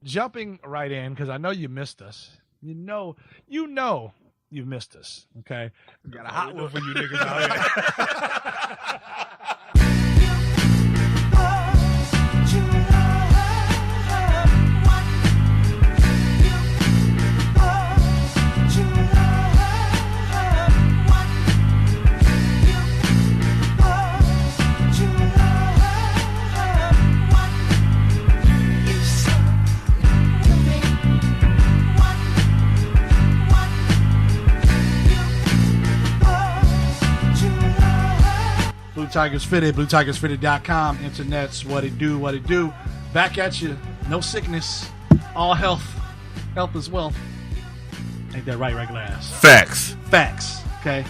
jumping right in because I know you missed us. You know you've missed us. Okay, we got a hot one for you niggas out here. Blue Tigers Fitted, BlueTigersFitted.com, Internetz, what it do. Back at you, no sickness, all health. Health is wealth. Ain't that right, regular ass? Facts. Okay?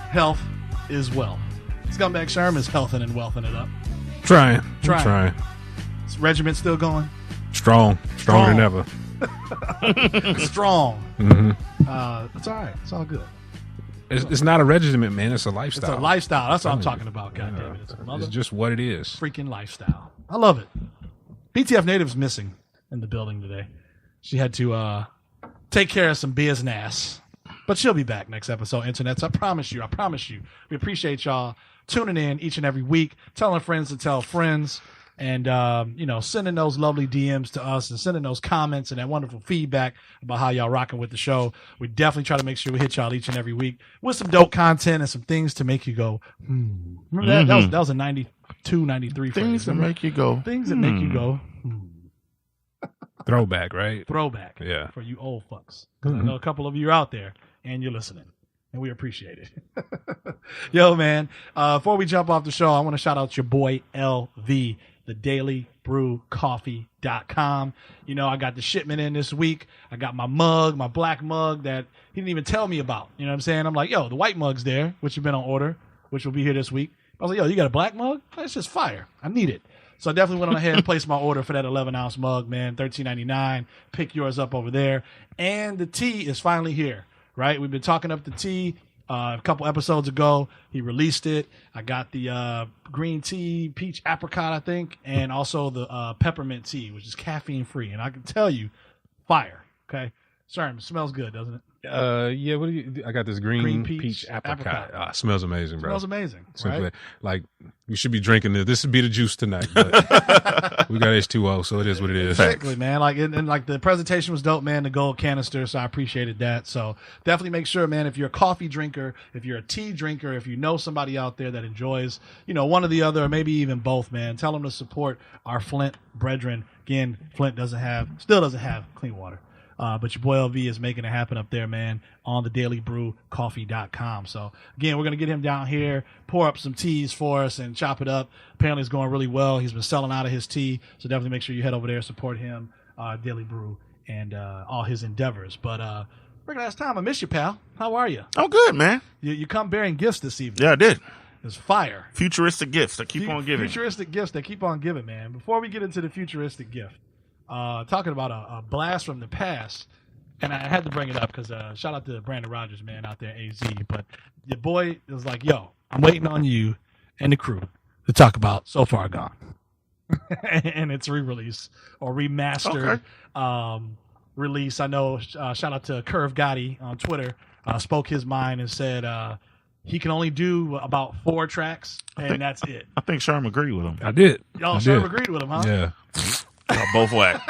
Health is wealth. Scumbag Sherm is healthing and wealthing it up. Trying. Is regiment still going? Stronger than ever. Strong. Mm-hmm. It's all right. It's all good. It's not a regiment, man. It's a lifestyle. It's a lifestyle. That's what I'm talking about. God damn it. It's just what it is. Freaking lifestyle. I love it. PTF Native's missing in the building today. She had to take care of some business. But she'll be back next episode, Internetz. I promise you. We appreciate y'all tuning in each and every week, telling friends to tell friends, and sending those lovely DMs to us and sending those comments and that wonderful feedback about how y'all rocking with the show. We definitely try to make sure we hit y'all each and every week with some dope content and some things to make you go, Remember that? Mm-hmm. That was a 92, 93 Things phrase. that make you go. Things that make you go, Throwback, right? Throwback. Yeah. For you old fucks. 'Cause I know a couple of you are out there and you're listening. And we appreciate it. Yo, man. Before we jump off the show, I want to shout out your boy LV, the dailybrewcoffee.com. You know, I got the shipment in this week. I got my mug, my black mug that he didn't even tell me about. You know what I'm saying? I'm like, yo, the white mug's there, which have been on order, which will be here this week. I was like, yo, you got a black mug? That's just fire. I need it. So I definitely went on ahead and placed my order for that 11-ounce mug, man, $13.99. Pick yours up over there. And the tea is finally here, right? We've been talking up the tea. A couple episodes ago, he released it. I got the green tea, peach apricot, I think, and also the peppermint tea, which is caffeine free. And I can tell you, fire. Okay, sorry, it smells good, doesn't it? Yeah. What do you? I got this green peach apricot. Smells amazing, bro. Smells amazing. Simply, right? like you should be drinking this. This would be the juice tonight. But we got H2O, so it is what it is. Exactly, man. Like and like the presentation was dope, man. The gold canister, so I appreciated that. So definitely make sure, man. If you're a coffee drinker, if you're a tea drinker, if you know somebody out there that enjoys, one or the other, or maybe even both, man, tell them to support our Flint brethren. Again, Flint still doesn't have clean water. But your boy LV is making it happen up there, man, on the dailybrewcoffee.com. So, again, we're going to get him down here, pour up some teas for us, and chop it up. Apparently, it's going really well. He's been selling out of his tea. So, definitely make sure you head over there, support him, Daily Brew, and all his endeavors. But, regular last time, I miss you, pal. How are you? I'm good, man. You come bearing gifts this evening. Yeah, I did. It's fire. Futuristic gifts that keep on giving. Futuristic gifts that keep on giving, man. Before we get into the futuristic gift, talking about a blast from the past, and I had to bring it up because shout out to Brandon Rogers, man, out there at AZ. But your boy was like, yo, I'm waiting on you and the crew to talk about So Far Gone. And its re-release or remastered release. I know, shout out to Curve Gotti on Twitter, spoke his mind and said he can only do about 4 tracks, and that's it. I think Sherm agreed with him. I did. Y'all Sherm agreed with him, huh? Yeah. Both whack.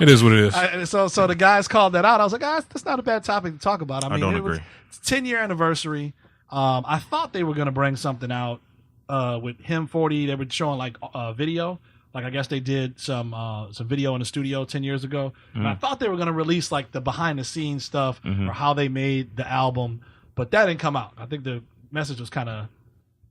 It is what it is. So the guys called that out. I was like, guys, that's not a bad topic to talk about. I mean, don't agree. It's 10-year anniversary. I thought they were going to bring something out with him 40. They were showing like video. Like I guess they did some video in the studio 10 years ago. And I thought they were going to release like the behind the scenes stuff or how they made the album, but that didn't come out. I think the message was kind of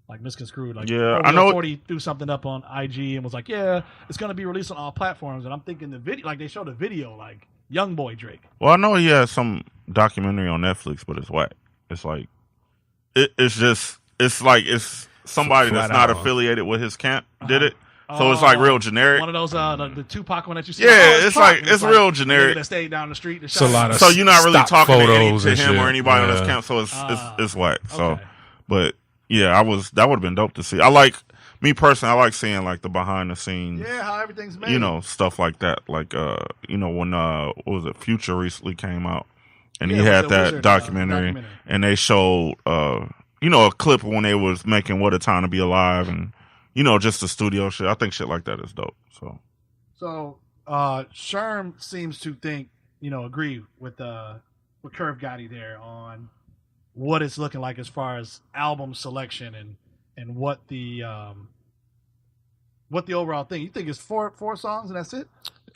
like misconstrued. Like, I know 40 threw something up on IG and was like, yeah, it's going to be released on all platforms. And I'm thinking the video, like they showed a video, like young boy Drake. Well, I know he has some documentary on Netflix, but it's whack. It's like, it's somebody that's not affiliated with his camp did it. So it's like real generic. One of those, the Tupac one that you see. Yeah, it's real generic. That stayed down the street. It's a lot of so you're not really talking to him or anybody on his camp. So it's whack. So, Okay. but yeah, that would have been dope to see. I like me personally, I like seeing like the behind the scenes. Yeah, how everything's made. You know, stuff like that. Like, you know, when what was it? Future recently came out, and he had that documentary, and they showed you know, a clip when they was making "What a Time to Be Alive," and you know, just the studio shit. I think shit like that is dope. So Sherm seems to think, you know, agree with Curve Gotti there on what it's looking like as far as album selection and what the overall thing. You think it's four songs and that's it?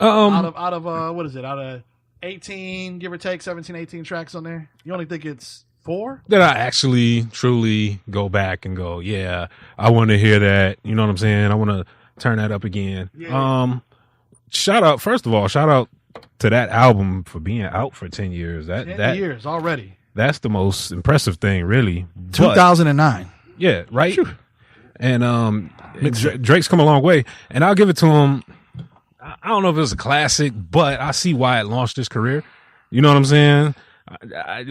Out of what is it? Out of 18, give or take 17, 18 tracks on there. You only think it's 4? That I actually truly go back and go, yeah, I want to hear that. You know what I'm saying? I want to turn that up again. Yeah. Shout out to that album for being out for 10 years. 10 years already. That's the most impressive thing, really. 2009. Yeah, right. Phew. And Drake's come a long way, and I'll give it to him. I don't know if it was a classic, but I see why it launched his career. You know what I'm saying?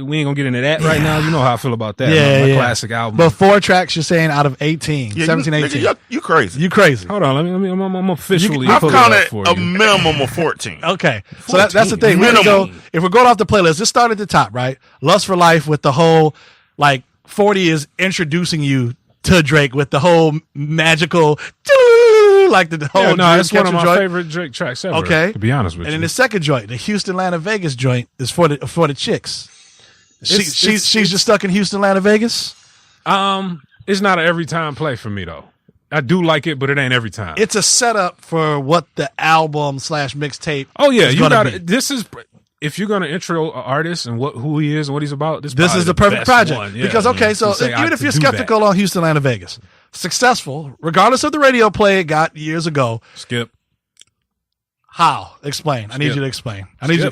We ain't gonna get into that right now. You know how I feel about that. Yeah. Classic album. But 4 tracks you're saying out of 18, 17, 18. Nigga, you crazy. You crazy. Hold on. I'm officially. I've counted a minimum of 14. Okay. 14. So that's the thing. If we're going off the playlist, just start at the top, right? Lust for Life with the whole, like, 40 is introducing you to Drake with the whole magical, like the whole. Yeah, no, it's one of my favorite Drake tracks ever. Okay, to be honest with you. And then the second joint, the Houston, Atlanta, Vegas joint, is for the chicks. She's just stuck in Houston, Atlanta, Vegas. It's not an every time play for me though. I do like it, but it ain't every time. It's a setup for what the album / mixtape. Oh yeah, you got it. This is. If you're gonna intro an artist and who he is and what he's about, this is the perfect project. Yeah, because so even if you're skeptical on Houston, Atlanta, Vegas, successful, regardless of the radio play it got years ago. Skip. How? Explain. I need you to explain. I need you to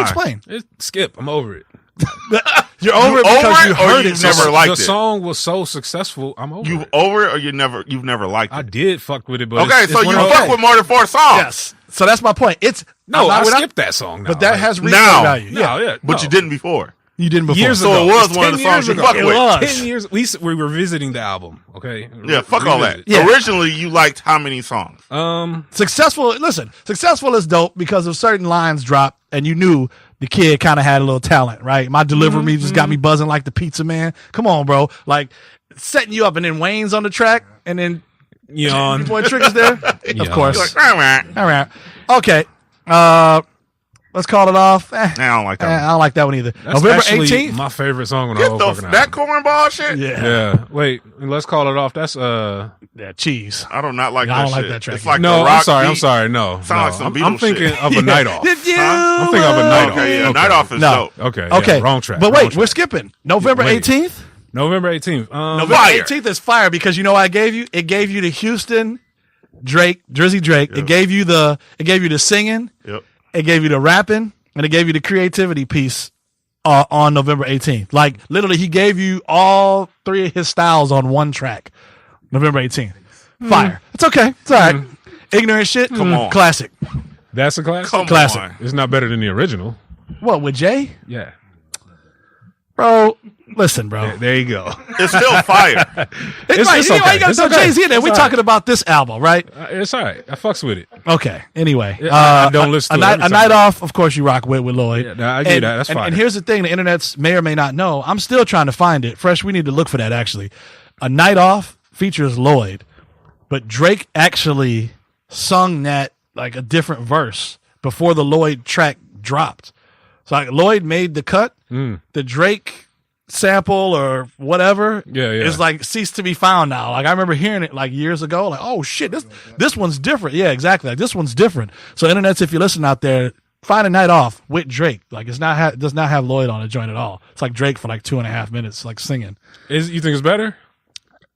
explain. Skip. I'm over it. You're over it because you heard it. Never liked it. The song was so successful. I'm over it. You've over it, or you've never liked it. I did fuck with it, but okay, so you fuck with more than 4 songs. Yes. So that's my point. I skipped that song now. But that has resale value. Yeah. But you didn't before. You didn't before. Years so ago. It was one of the songs you fucked with. It was. 10 years. We were revisiting the album, okay? Yeah, fuck all that. Yeah. Originally, you liked how many songs? Successful is dope because of certain lines drop, and you knew the kid kind of had a little talent, right? My delivery just got me buzzing like the pizza man. Come on, bro. Like, setting you up, and then Wayne's on the track, and then Yawn. Your boy Trick is there? Of course. Like, all right. Okay. Let's call it off. I don't like that one. I don't like that one either. That's November 18th. My favorite song on the whole fucking album. That cornball shit? Yeah. Wait, let's call it off. That's cheese. I do not like I that don't shit. like that track. It's like no, I'm sorry. No. Sound like some Beatles I'm thinking shit. of a night off. Did you? I'm thinking of a night off. Okay, yeah. Night off is dope. Okay. Wrong track. But wait, we're skipping. November 18th? November 18th. November 18th is fire because you know what I gave you? It gave you the Houston Drizzy Drake. Yep. It gave you the singing. Yep. It gave you the rapping, and it gave you the creativity piece on November 18th. Like literally, he gave you all 3 of his styles on one track. November 18th. Fire. It's okay. It's all right. Ignorant shit. Come on. Classic. That's a classic. Classic. It's not better than the original. What with Jay? Yeah. Bro, listen, bro. There you go. It's still fire. It's okay. You got some Jay-Z in there. We're talking about this album, right? It's all right. I fucks with it. Okay. Anyway, I don't listen to it. A night off, of course, you rock with Lloyd. Yeah, I get that. That's fine. And here's the thing: the Internetz may or may not know. I'm still trying to find it. Fresh, we need to look for that. Actually, A Night Off features Lloyd, but Drake actually sung that like a different verse before the Lloyd track dropped. So like Lloyd made the cut. The Drake sample or whatever is like ceased to be found now. Like I remember hearing it like years ago. Like, oh shit, this one's different. Yeah, exactly. Like this one's different. So Internetz, if you listen out there, find A Night Off with Drake. Like it does not have Lloyd on the joint at all. It's like Drake for like 2.5 minutes, like singing. You think it's better?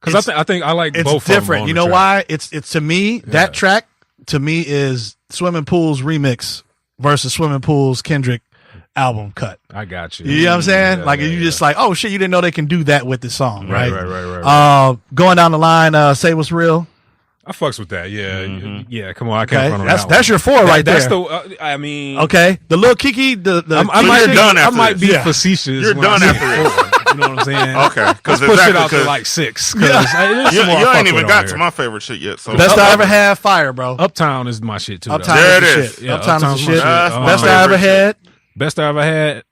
Because I think I like both. It's different. You know why? It's to me that track to me is Swimming Pool's remix versus Swimming Pool's Kendrick album cut. I got you. You know what I'm saying? You just like, oh shit, you didn't know they can do that with this song, right? Right. Going down the line, Say What's Real. I fucks with that. Yeah, yeah. Come on, I can't front on that. That's your 4 right there. That's I mean, okay. The little Kiki, I might be facetious. You're done after it. You know what I'm saying? Okay, because push it out to like 6. You ain't even got to my favorite shit yet. So best I ever had, fire, bro. Uptown is my shit too. Uptown there is it the is. shit. Yeah, Uptown is the shit. Best I ever had. Best I ever had.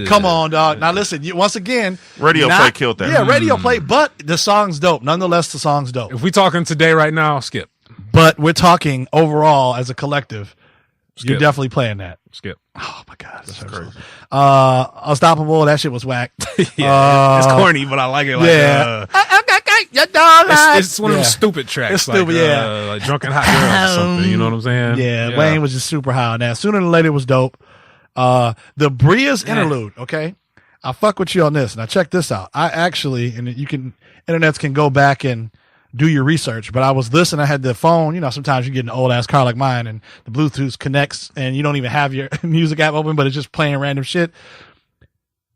Come on, dog. Now listen, once again, Radio Play killed that. Yeah, Radio Play, but the song's dope. Nonetheless, the song's dope. If we talking today right now, skip. But we're talking overall as a collective. Skip. You're definitely playing that. Skip. Oh my god, that's crazy. Unstoppable. That shit was whack. Yeah, it's corny, but I like it. Like, yeah, it's one of those stupid tracks. It's stupid, like, like Drunken Hot Girls or something. You know what I'm saying? Yeah, Wayne was just super high on that. Sooner than later, it was dope. The Bria's interlude. Okay, I fuck with you on this. Now check this out. I actually, and internets can go back and do your research, but I was listening. I had the phone. You know, sometimes you get an old ass car like mine, and the Bluetooth connects, and you don't even have your music app open, but it's just playing random shit.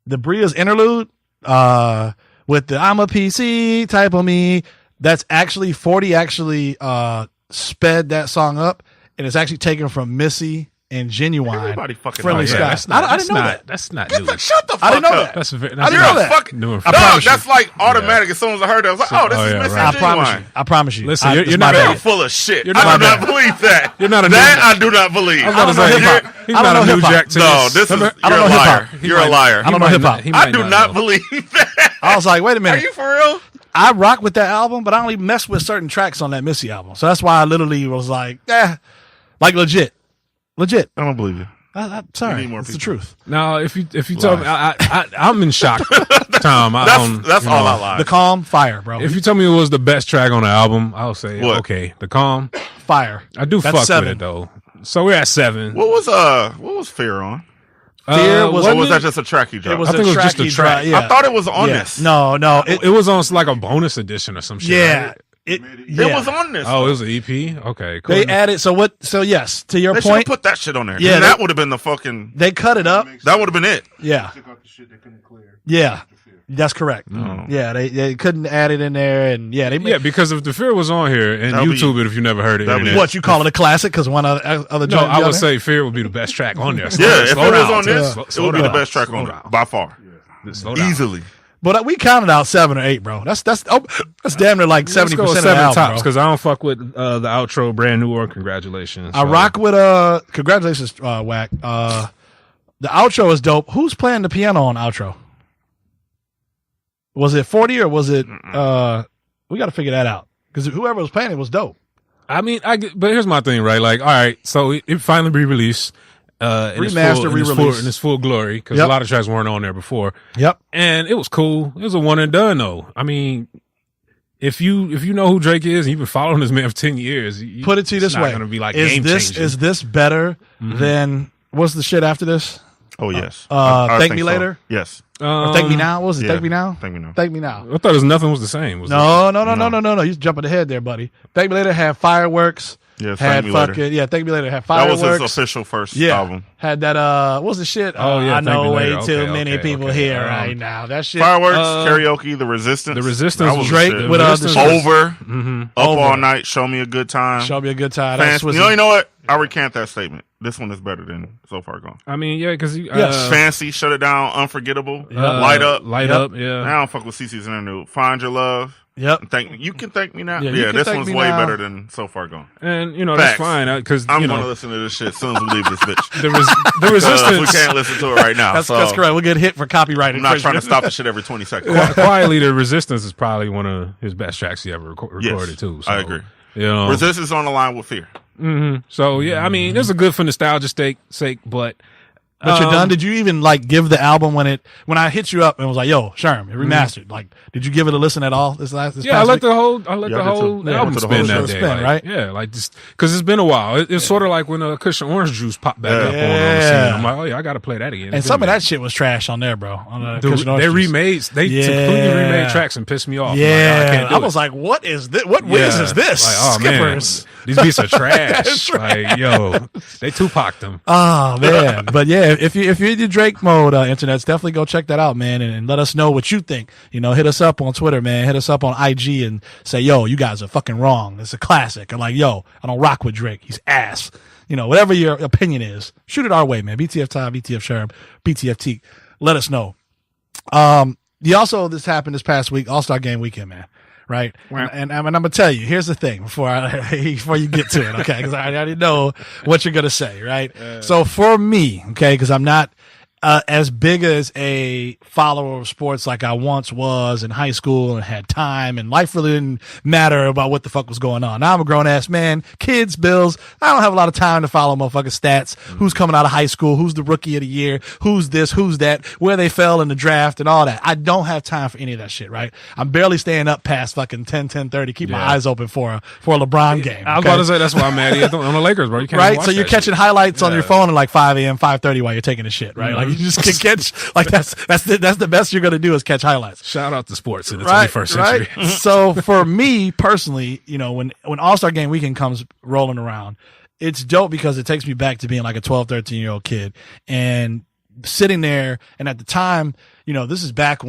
The Bria's interlude, with the "I'm a PC" type of me. That's actually 40. Actually, sped that song up, and it's actually taken from Missy and Genuine. Everybody fucking Friendly Sky. I didn't know that. That's not Shut new. the fuck I didn't know up. that. That's I didn't know that. Fucking, New dog, that's like automatic. As soon as I heard that, I was like, "Oh, this is Missy and Genuine." I promise you. Listen, you're it's not my a- You're bad. full of shit. You're I not do a- not believe that. You're not a that. I do not believe. I was about to I don't say, know hip-hop. he's I don't not a know new hip-hop. jack to No, this. this is. I You're don't a know liar. hip-hop. You're a liar. I don't know hip-hop. I do not believe that. I was like, wait a Are minute. you for real? I rock with that album, but I don't even mess with certain tracks on that Missy album. So that's why I literally was like, like legit. I don't believe you. I'm sorry. need more It's the people. truth. Now, if you tell me, I'm in shock. Tom, That's all I lied. The Calm, fire, bro. If you tell me it was the best track on the album, I'll say What? The Calm. Fire. I do That's fuck 7. with it though. So we're at 7. What was Fear on? Fear Or was that just a track you dropped? It was I think a it was just track a he track. dropped, yeah. I thought it was on Yeah. this. No. It was on like a bonus edition or some shit. Yeah. Right? It was on this. Oh, it was an EP. Okay, cool. They added. So yes, to your They should have point, put that shit on there. Yeah, Yeah, that would have been the fucking. they cut it up. That would have been it. Yeah. Took out the shit they couldn't clear. Yeah. That's correct. Oh. Yeah, they couldn't add it in there, and yeah, they Yeah, because if the Fear was on here and That'll be- YouTube it if you never heard it. that'll be- internet. what you call it a classic because one other No, joint I the would other? say Fear would be the best track on there. Yeah, if it Slow was down. on this, Slow- it slow would be the down. best track Slow on down. it by far. Slow down. Easily. But we counted out 7 or 8, bro. That's damn near like 70% Let's go of with the 7 album, tops bro. because I don't fuck with the outro, Brand New or Congratulations. I So- rock with congratulations, Whack. The outro is dope. Who's playing the piano on outro? Was it 40 or was it? We got to figure that out because whoever was playing it was dope. I mean, but here's my thing, right? Like, all right, so it finally re-released, Remastered, re-release. in its full glory because Yep. a lot of tracks weren't on there before, Yep. and it was cool. It was a one and done though. I mean, if you know who Drake is and you've been following this man for 10 years, Put it to you this it's not way: going to be like is game this changing. better than what's the shit after this? Oh yes. Thank think Me so. Later? Yes. Or Thank Me Now? What was it? yeah. Thank Me Now? Thank me now. Thank Me Now. I thought nothing was the same. Was No. You're jumping ahead there, buddy. Thank Me Later had fireworks. Yeah. Had Thank me later. fucking Thank Me Later had That fireworks. was his official first Yeah, album. had that. What was the shit? Oh, yeah, I know Thank Me way Later. too Okay, many okay, people okay. here right now. That shit. Fireworks, karaoke, The Resistance. The Resistance That was the Drake shit. with, The the Resistance Over. Mm-hmm. Up Over. All Night. Show Me a Good Time. Show Me a Good Time. That's Fancy. You know what? I recant that statement. This one is better than So Far Gone. I mean, yeah, because Yes. Fancy, Shut It Down, Unforgettable, Light Up. Light Yep. Up, yeah. I don't fuck with CC's interlude. Find Your Love. Yep. And Thank Me. You Can Thank Me Now. Yeah, You Yeah, Can this Thank one's Me way Now. better than So Far Gone. And you know that's Facts. fine because I'm you going to know listen to this shit as soon as we leave this bitch. the We Resistance. can't listen to it right now. That's so correct. We'll get hit for copyright I'm not trying to infringement. stop the shit every 20 seconds. Quietly, the Resistance is probably one of his best tracks he ever recorded too. So, I agree. You know, Resistance on the line with Fear. so yeah, I mean, it's a good for nostalgia's sake, but But you're done. Did you even like give the album when I hit you up and was like, "Yo, Sherm, it remastered"? Like, did you give it a listen at all? This yeah, I past let week? the whole Yeah, I did too. album Yeah, I went to the spin whole that show day, spin, like, right? Yeah, like just because it's been a while. It's sort of like when Cushion Orange Juice popped back up on the Yeah. scene. I'm like, oh yeah, I got to play that again. And It's some of been that shit was trash on there, bro. On They Cushion Orange Juice. remade, they completely remade tracks and pissed me off. I'm like, Yeah, I can't do I it. was like, "What is this? What whiz is this?" Like, oh Skippers. man, these beats are trash. That's right. Like, yo, they Tupac them. Oh man, but yeah, if you're in your Drake mode, internets, definitely go check that out, man, and let us know what you think. You know, hit us up on Twitter, man. Hit us up on IG and say, "Yo, you guys are fucking wrong. It's a classic." Or like, "Yo, I don't rock with Drake. He's ass." You know, whatever your opinion is, shoot it our way, man. BTF Time, BTF Sherm, BTF Teak. Let us know. this happened this past week, All-Star Game weekend, man. Right. And I'm going to tell you, here's the thing before you get to it. Okay. Because I already know what you're going to say. Right. So for me, okay, because I'm not as big as a follower of sports like I once was in high school and had time and life really didn't matter about what the fuck was going on. Now I'm a grown ass man, kids, bills. I don't have a lot of time to follow motherfucking stats. Who's coming out of high school? Who's the rookie of the year? Who's this? Who's that? Where they fell in the draft and all that. I don't have time for any of that shit, right? I'm barely staying up past fucking 10:30. Keep my eyes open for a LeBron game. I was about to say, that's why I'm mad on the Lakers, bro. You can't right? So you're catching highlights on your phone at like 5 a.m., 5:30 while you're taking a shit, right? Like you just can catch, like that's the best you're going to do is catch highlights. Shout out to sports in the 21st century. Right? So for me personally, when All-Star Game weekend comes rolling around, it's dope because it takes me back to being like a 12, 13-year-old kid and sitting there. And at the time, this is back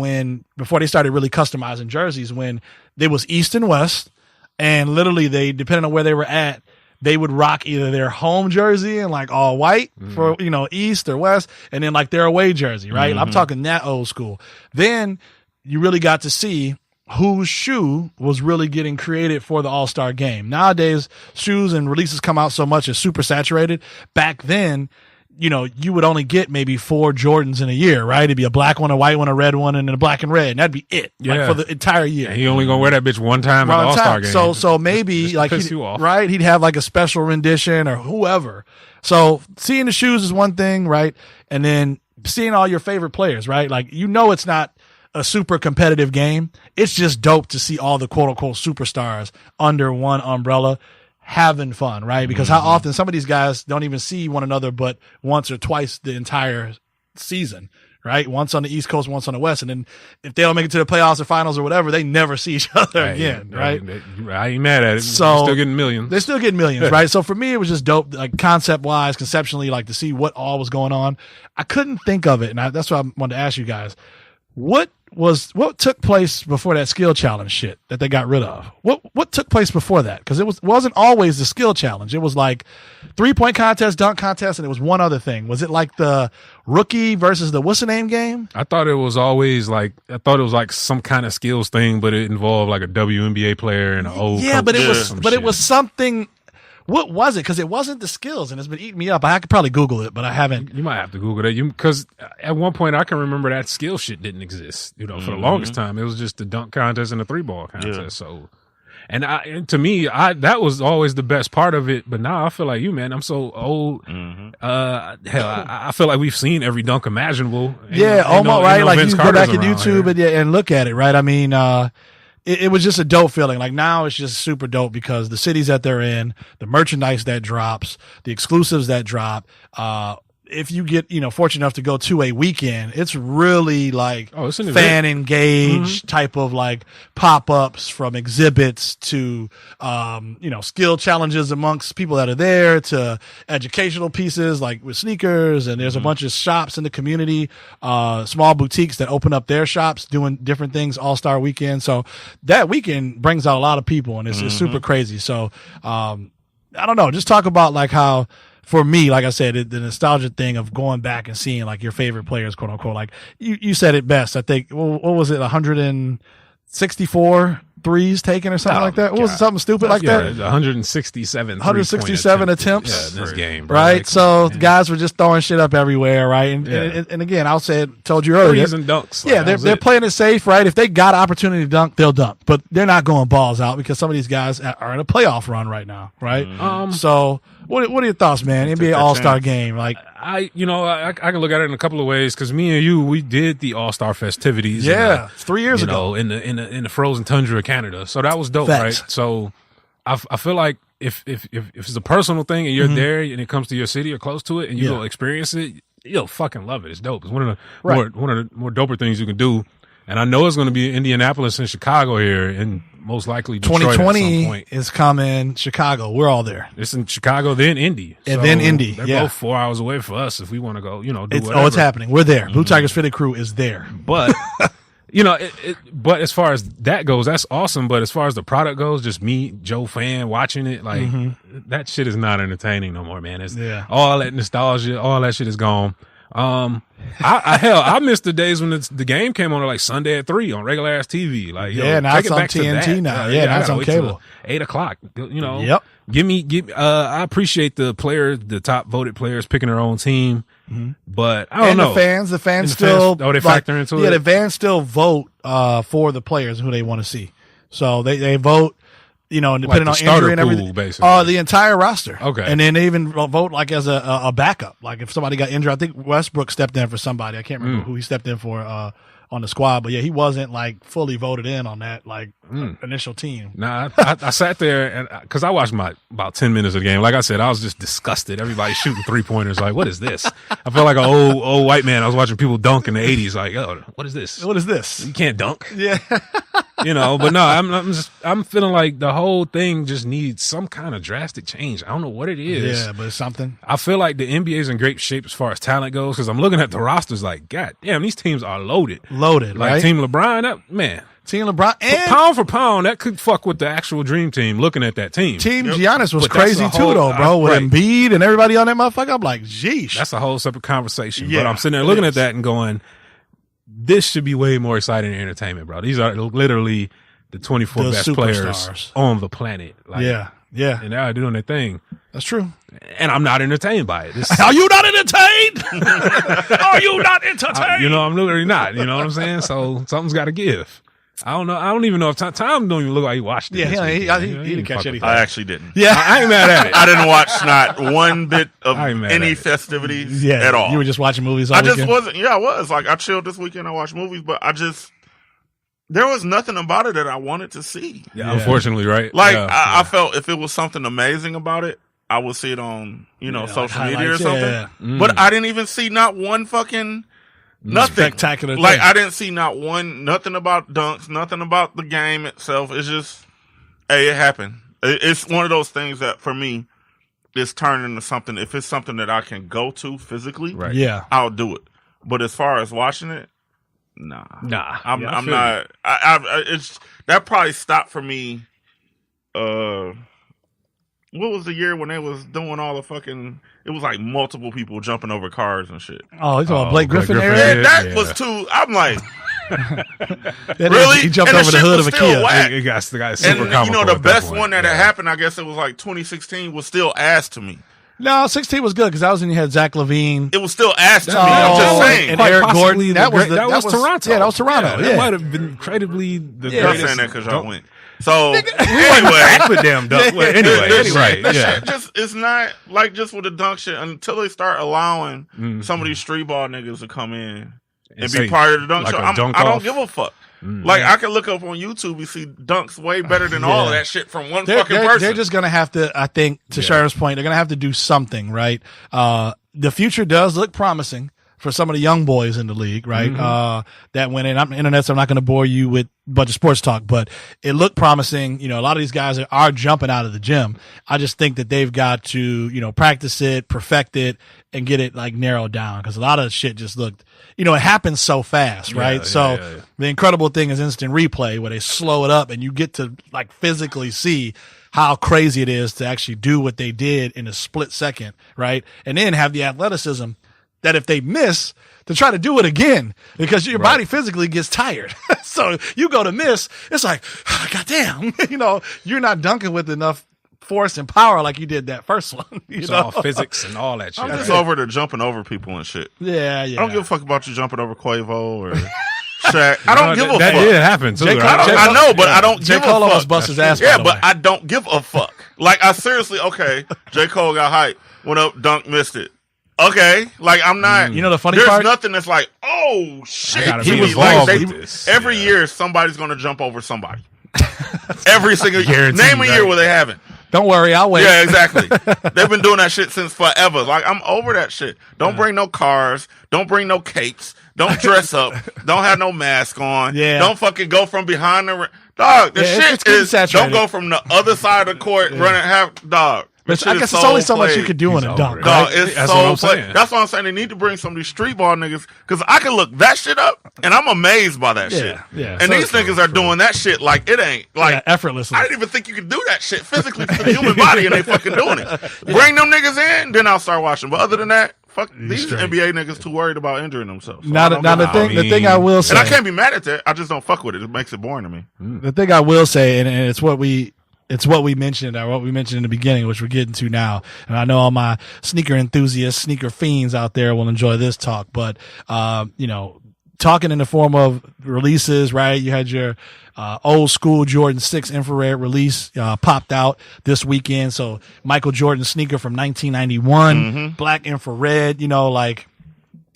before they started really customizing jerseys, when there was East and West, and literally depending on where they were at, they would rock either their home jersey and like all white for, East or West, and then like their away jersey, right? I'm talking that old school. Then you really got to see whose shoe was really getting created for the All-Star Game. Nowadays, shoes and releases come out so much, it's super saturated. Back then, you would only get maybe 4 Jordans in a year, right? It'd be a black one, a white one, a red one, and then a black and red. And that'd be it, like for the entire year. Yeah, he only gonna wear that bitch one time at the All-Star Game. So maybe just like right, he'd have like a special rendition or whoever. So seeing the shoes is one thing, right? And then seeing all your favorite players, right? Like it's not a super competitive game. It's just dope to see all the quote unquote superstars under one umbrella, having fun, right? Because how often some of these guys don't even see one another but once or twice the entire season, right? Once on the East Coast, once on the West. And then if they don't make it to the playoffs or finals or whatever, they never see each other again, right? I ain't mad at it. So they're still getting millions. They're still getting millions, right? So for me, it was just dope, like concept-wise, conceptually, like to see what all was going on. I couldn't think of it, and that's why I wanted to ask you guys, what took place before that skill challenge shit that they got rid of? What took place before that? Because it wasn't always the skill challenge. It was like 3-point contest, dunk contest, and it was one other thing. Was it like the rookie versus the what's the name game? I thought it was like some kind of skills thing, but it involved like a WNBA player and an old coach. It was something. What was it? Because it wasn't the skills, and it's been eating me up. I could probably Google it, but I haven't. You might have to Google that. Because at one point, I can remember that skill shit didn't exist. For the longest time, it was just the dunk contest and the 3-ball contest. Yeah. So, and to me, that was always the best part of it. But now I feel like man, I'm so old. I feel like we've seen every dunk imaginable. Almost right. Like you go back on YouTube and look at it, right? I mean, it was just a dope feeling. Like now it's just super dope because the cities that they're in, the merchandise that drops, the exclusives that drop, if you get, fortunate enough to go to a weekend, it's really like fan engaged type of like pop-ups, from exhibits to, skill challenges amongst people that are there, to educational pieces like with sneakers. And there's a bunch of shops in the community, small boutiques that open up their shops doing different things All-Star weekend. So that weekend brings out a lot of people, and it's super crazy. So, I don't know, just talk about like how, for me, like I said, the nostalgia thing of going back and seeing like your favorite players, quote unquote, like you said it best. I think, what was it? 164 threes taken or something like that. What was it, something stupid like that? 167 attempts. In this game, bro. Right. So guys were just throwing shit up everywhere. Right. And again, told you earlier. Threes and dunks. They're playing it safe, right? If they got an opportunity to dunk, they'll dunk, but they're not going balls out because some of these guys are in a playoff run right now. Right. So what are your thoughts, man? NBA All-Star Game. Like I can look at it in a couple of ways, because me and you, we did the All-Star festivities. Yeah. 3 years ago. In the frozen tundra of Canada. So that was dope, right? So I feel like if it's a personal thing and you're there and it comes to your city or close to it and you go experience it, you'll fucking love it. It's dope. It's one of the more doper things you can do. And I know it's going to be in Indianapolis and Chicago here, and most likely Detroit 2020 at some point. Is coming. Chicago. We're all there. It's in Chicago, then Indy. And then Indy. They're both 4 hours away for us if we want to go, do whatever. Oh, it's happening. We're there. Blue Tigers Fitted Crew is there. But but as far as that goes, that's awesome. But as far as the product goes, just me, Joe fan, watching it, like that shit is not entertaining no more, man. It's all that nostalgia, all that shit is gone. I missed the days when the game came on like Sunday at 3 on regular ass TV. Like, now it's on TNT now. Yeah, now it's on cable. 8:00. Yep. Give me. I appreciate the players, the top voted players picking their own team, but I don't know. The fans still. They factor into it. Yeah, the fans still vote for the players who they want to see. So they vote. And depending on injury and everything, basically. The entire roster. Okay. And then they even vote like as a backup. Like if somebody got injured, I think Westbrook stepped in for somebody. I can't remember who he stepped in for on the squad, but yeah, he wasn't like fully voted in on that initial team. Nah, I sat there and because I watched about 10 minutes of the game. Like I said, I was just disgusted. Everybody shooting 3-pointers. Like, what is this? I felt like an old white man. I was watching people dunk in the 80s. Like, oh, what is this? What is this? You can't dunk. Yeah. But no, I'm feeling like the whole thing just needs some kind of drastic change. I don't know what it is. Yeah, but it's something. I feel like the NBA is in great shape as far as talent goes because I'm looking at the rosters like, God damn, these teams are loaded. Like right? Team LeBron, Team LeBron, and pound for pound, that could fuck with the actual dream team. Looking at that team, Giannis was crazy too, though, bro. With Embiid and everybody on that motherfucker, I'm like, geesh. That's a whole separate conversation. Yeah, but I'm sitting there looking at that and going, this should be way more exciting than entertainment, bro. These are literally the 24 best players on the planet. Yeah, and they're doing their thing. That's true. And I'm not entertained by it. Are you not entertained? Are you not entertained? I'm literally not. You know what I'm saying? So something's got to give. I don't know. I don't even know if Tom don't even look like he watched it. Yeah, he didn't catch anything. I actually didn't. Yeah, I ain't mad at it. I didn't watch not one bit of any festivities at all. You were just watching movies. I was like, I chilled this weekend. I watched movies, but there was nothing about it that I wanted to see. Yeah. Unfortunately, right? Like I felt if it was something amazing about it, I would see it on social media or something. Yeah. But I didn't even see not one fucking. Nothing spectacular. I didn't see nothing about dunks, nothing about the game itself. It's just, hey, it happened. It's one of those things that for me, it's turned into something. If it's something that I can go to physically, I'll do it. But as far as watching it, nah. I'm not. It's that probably stopped for me. What was the year when they was doing all the fucking? It was like multiple people jumping over cars and shit. Oh, he's talking Blake Griffin era? Yeah, that was too. I'm like, really? He jumped over the hood of a Kia. It got super comical. The best one that had happened, I guess it was like 2016, was still ass to me. No, 16 was good because that was when you had Zach LaVine. It was still ass to me. I'm just saying. And Eric Gordon. That was Toronto. Yeah, that was Toronto. That might have been incredibly the greatest. I'm saying that because y'all went. So anyway, with them dunk. Anyway, it's not like just with the dunk shit until they start allowing some of these street ball niggas to come in and be part of the dunk show. I don't give a fuck. Like I can look up on YouTube and see dunks way better than all of that shit from one fucking person. They're just gonna have to, I think, to Sheriff's point, they're gonna have to do something, right? The future does look promising for some of the young boys in the league, right? That went in. Internetz, I'm not going to bore you with a bunch of sports talk, but it looked promising. A lot of these guys are jumping out of the gym. I just think that they've got to, practice it, perfect it, and get it like narrowed down because a lot of shit just looked, it happens so fast, right? The incredible thing is instant replay where they slow it up and you get to like physically see how crazy it is to actually do what they did in a split second, right? And then have the athleticism that if they miss, to try to do it again because your body physically gets tired. So you go to miss, it's like, oh, goddamn, you're not dunking with enough force and power like you did that first one. It's all physics and all that shit. I'm just over to jumping over people and shit. Yeah. I don't give a fuck about you jumping over Quavo or Shaq. I don't give a fuck. That did happen too, right? I know, but I don't give a fuck. J. Cole almost bust his ass. Yeah, but I don't give a fuck. Like I seriously, okay, J. Cole got hyped, went up, dunk, missed it. Okay, like I'm not. The funny part? There's nothing that's like, oh shit. He was every year somebody's going to jump over somebody. Every single year. Guaranteed, Name a year where they haven't. Don't worry, I'll wait. Yeah, exactly. They've been doing that shit since forever. Like I'm over that shit. Don't bring no cars. Don't bring no capes. Don't dress up. Don't have no mask on. Yeah. Don't fucking go from behind the dog. The shit is saturated. Don't go from the other side of the court running half dog. I guess it's only so much you could do in a dunk. Dog, it's that's so played. That's what I'm saying. They need to bring some of these street ball niggas because I can look that shit up and I'm amazed by that shit. Yeah. And these niggas are doing that shit like it ain't like effortlessly. I didn't even think you could do that shit physically for the human body and they fucking doing it. Bring them niggas in, then I'll start watching. But other than that, Fuck these straight. NBA niggas too worried about injuring themselves. So the thing I will say, and I can't be mad at that. I just don't fuck with it. It makes it boring to me. The thing I will say, and it's what we mentioned, or what we mentioned in the beginning, which we're getting to now. And I know all my sneaker enthusiasts, sneaker fiends out there will enjoy this talk. But talking in the form of releases, right? You had your old school Jordan 6 infrared release popped out this weekend. So Michael Jordan sneaker from 1991, black infrared, like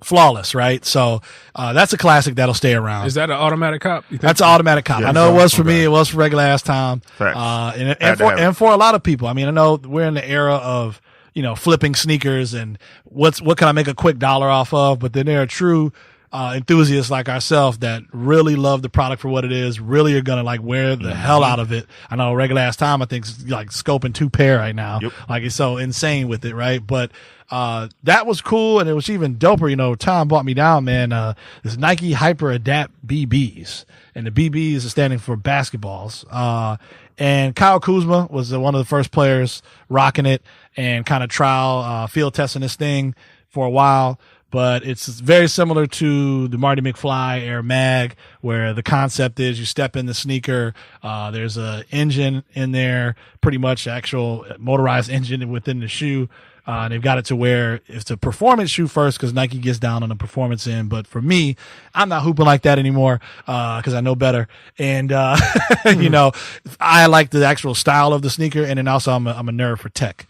flawless, right? So that's a classic that'll stay around. Is that an automatic cop? That's an automatic cop. Yeah, I know it was for me. It was for regular ass time. And for a lot of people. I mean, I know we're in the era of flipping sneakers and what can I make a quick dollar off of? But then there are true enthusiasts like ourselves that really love the product for what it is, really are gonna wear the hell out of it. I know regular ass time, I think, is scoping 2 pair right now. Yep. It's so insane with it, right? But that was cool, and it was even doper. Tom brought me down, man. This Nike Hyper Adapt BBs, and the BBs is standing for basketballs. And Kyle Kuzma was one of the first players rocking it and kind of trial field testing this thing for a while. But it's very similar to the Marty McFly Air Mag, where the concept is you step in the sneaker, there's a engine in there, pretty much actual motorized engine within the shoe. And they've got it to where it's a performance shoe first, because Nike gets down on the performance end. But for me, I'm not hooping like that anymore, because I know better. And, I like the actual style of the sneaker. And then also I'm a nerd for tech.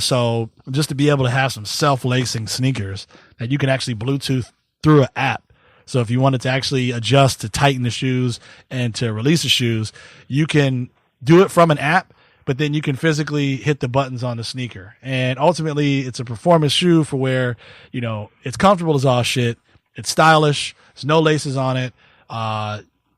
So just to be able to have some self-lacing sneakers that you can actually Bluetooth through an app. So if you wanted to actually adjust to tighten the shoes and to release the shoes, you can do it from an app, but then you can physically hit the buttons on the sneaker. And ultimately, it's a performance shoe for where, it's comfortable as all shit. It's stylish. There's no laces on it.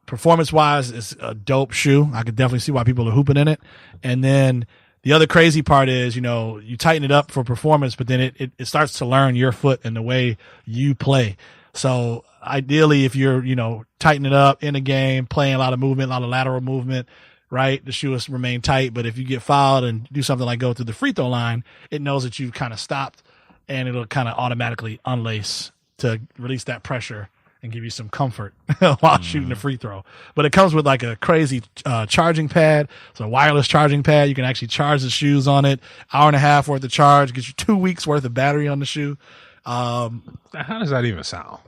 Performance-wise, it's a dope shoe. I could definitely see why people are hooping in it. And then the other crazy part is, you tighten it up for performance, but then it starts to learn your foot and the way you play. So ideally, if you're, tightening it up in a game, playing a lot of movement, a lot of lateral movement, right, the shoe will remain tight. But if you get fouled and do something like go through the free throw line, it knows that you've kind of stopped, and it'll kind of automatically unlace to release that pressure and give you some comfort while shooting the free throw. But it comes with a crazy charging pad. So a wireless charging pad. You can actually charge the shoes on it. Hour and a half worth of charge. Gets you 2 weeks worth of battery on the shoe. How does that even sound?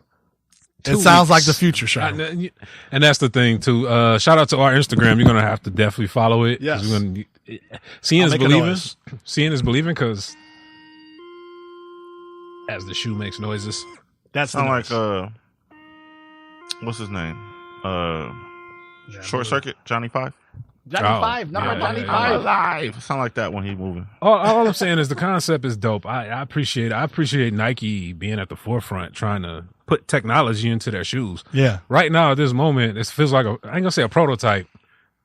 It sounds like the future, Sean. And that's the thing, too. Shout out to our Instagram. You're going to have to definitely follow it. Yes. Seeing is believing. Seeing is believing, because as the shoe makes noises. That's sound like what's his name? Short Circuit, Johnny Five. Johnny Five, Johnny Five. Alive. Sound like that when he's moving. All I'm saying is the concept is dope. I appreciate it. I appreciate Nike being at the forefront, trying to put technology into their shoes. Yeah. Right now, at this moment, it feels like I ain't gonna say a prototype,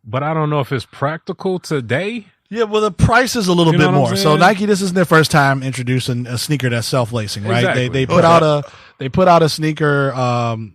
but I don't know if it's practical today. Yeah, well, the price is a little bit more. So Nike, this isn't their first time introducing a sneaker that's self-lacing, right? Exactly. They put out a sneaker,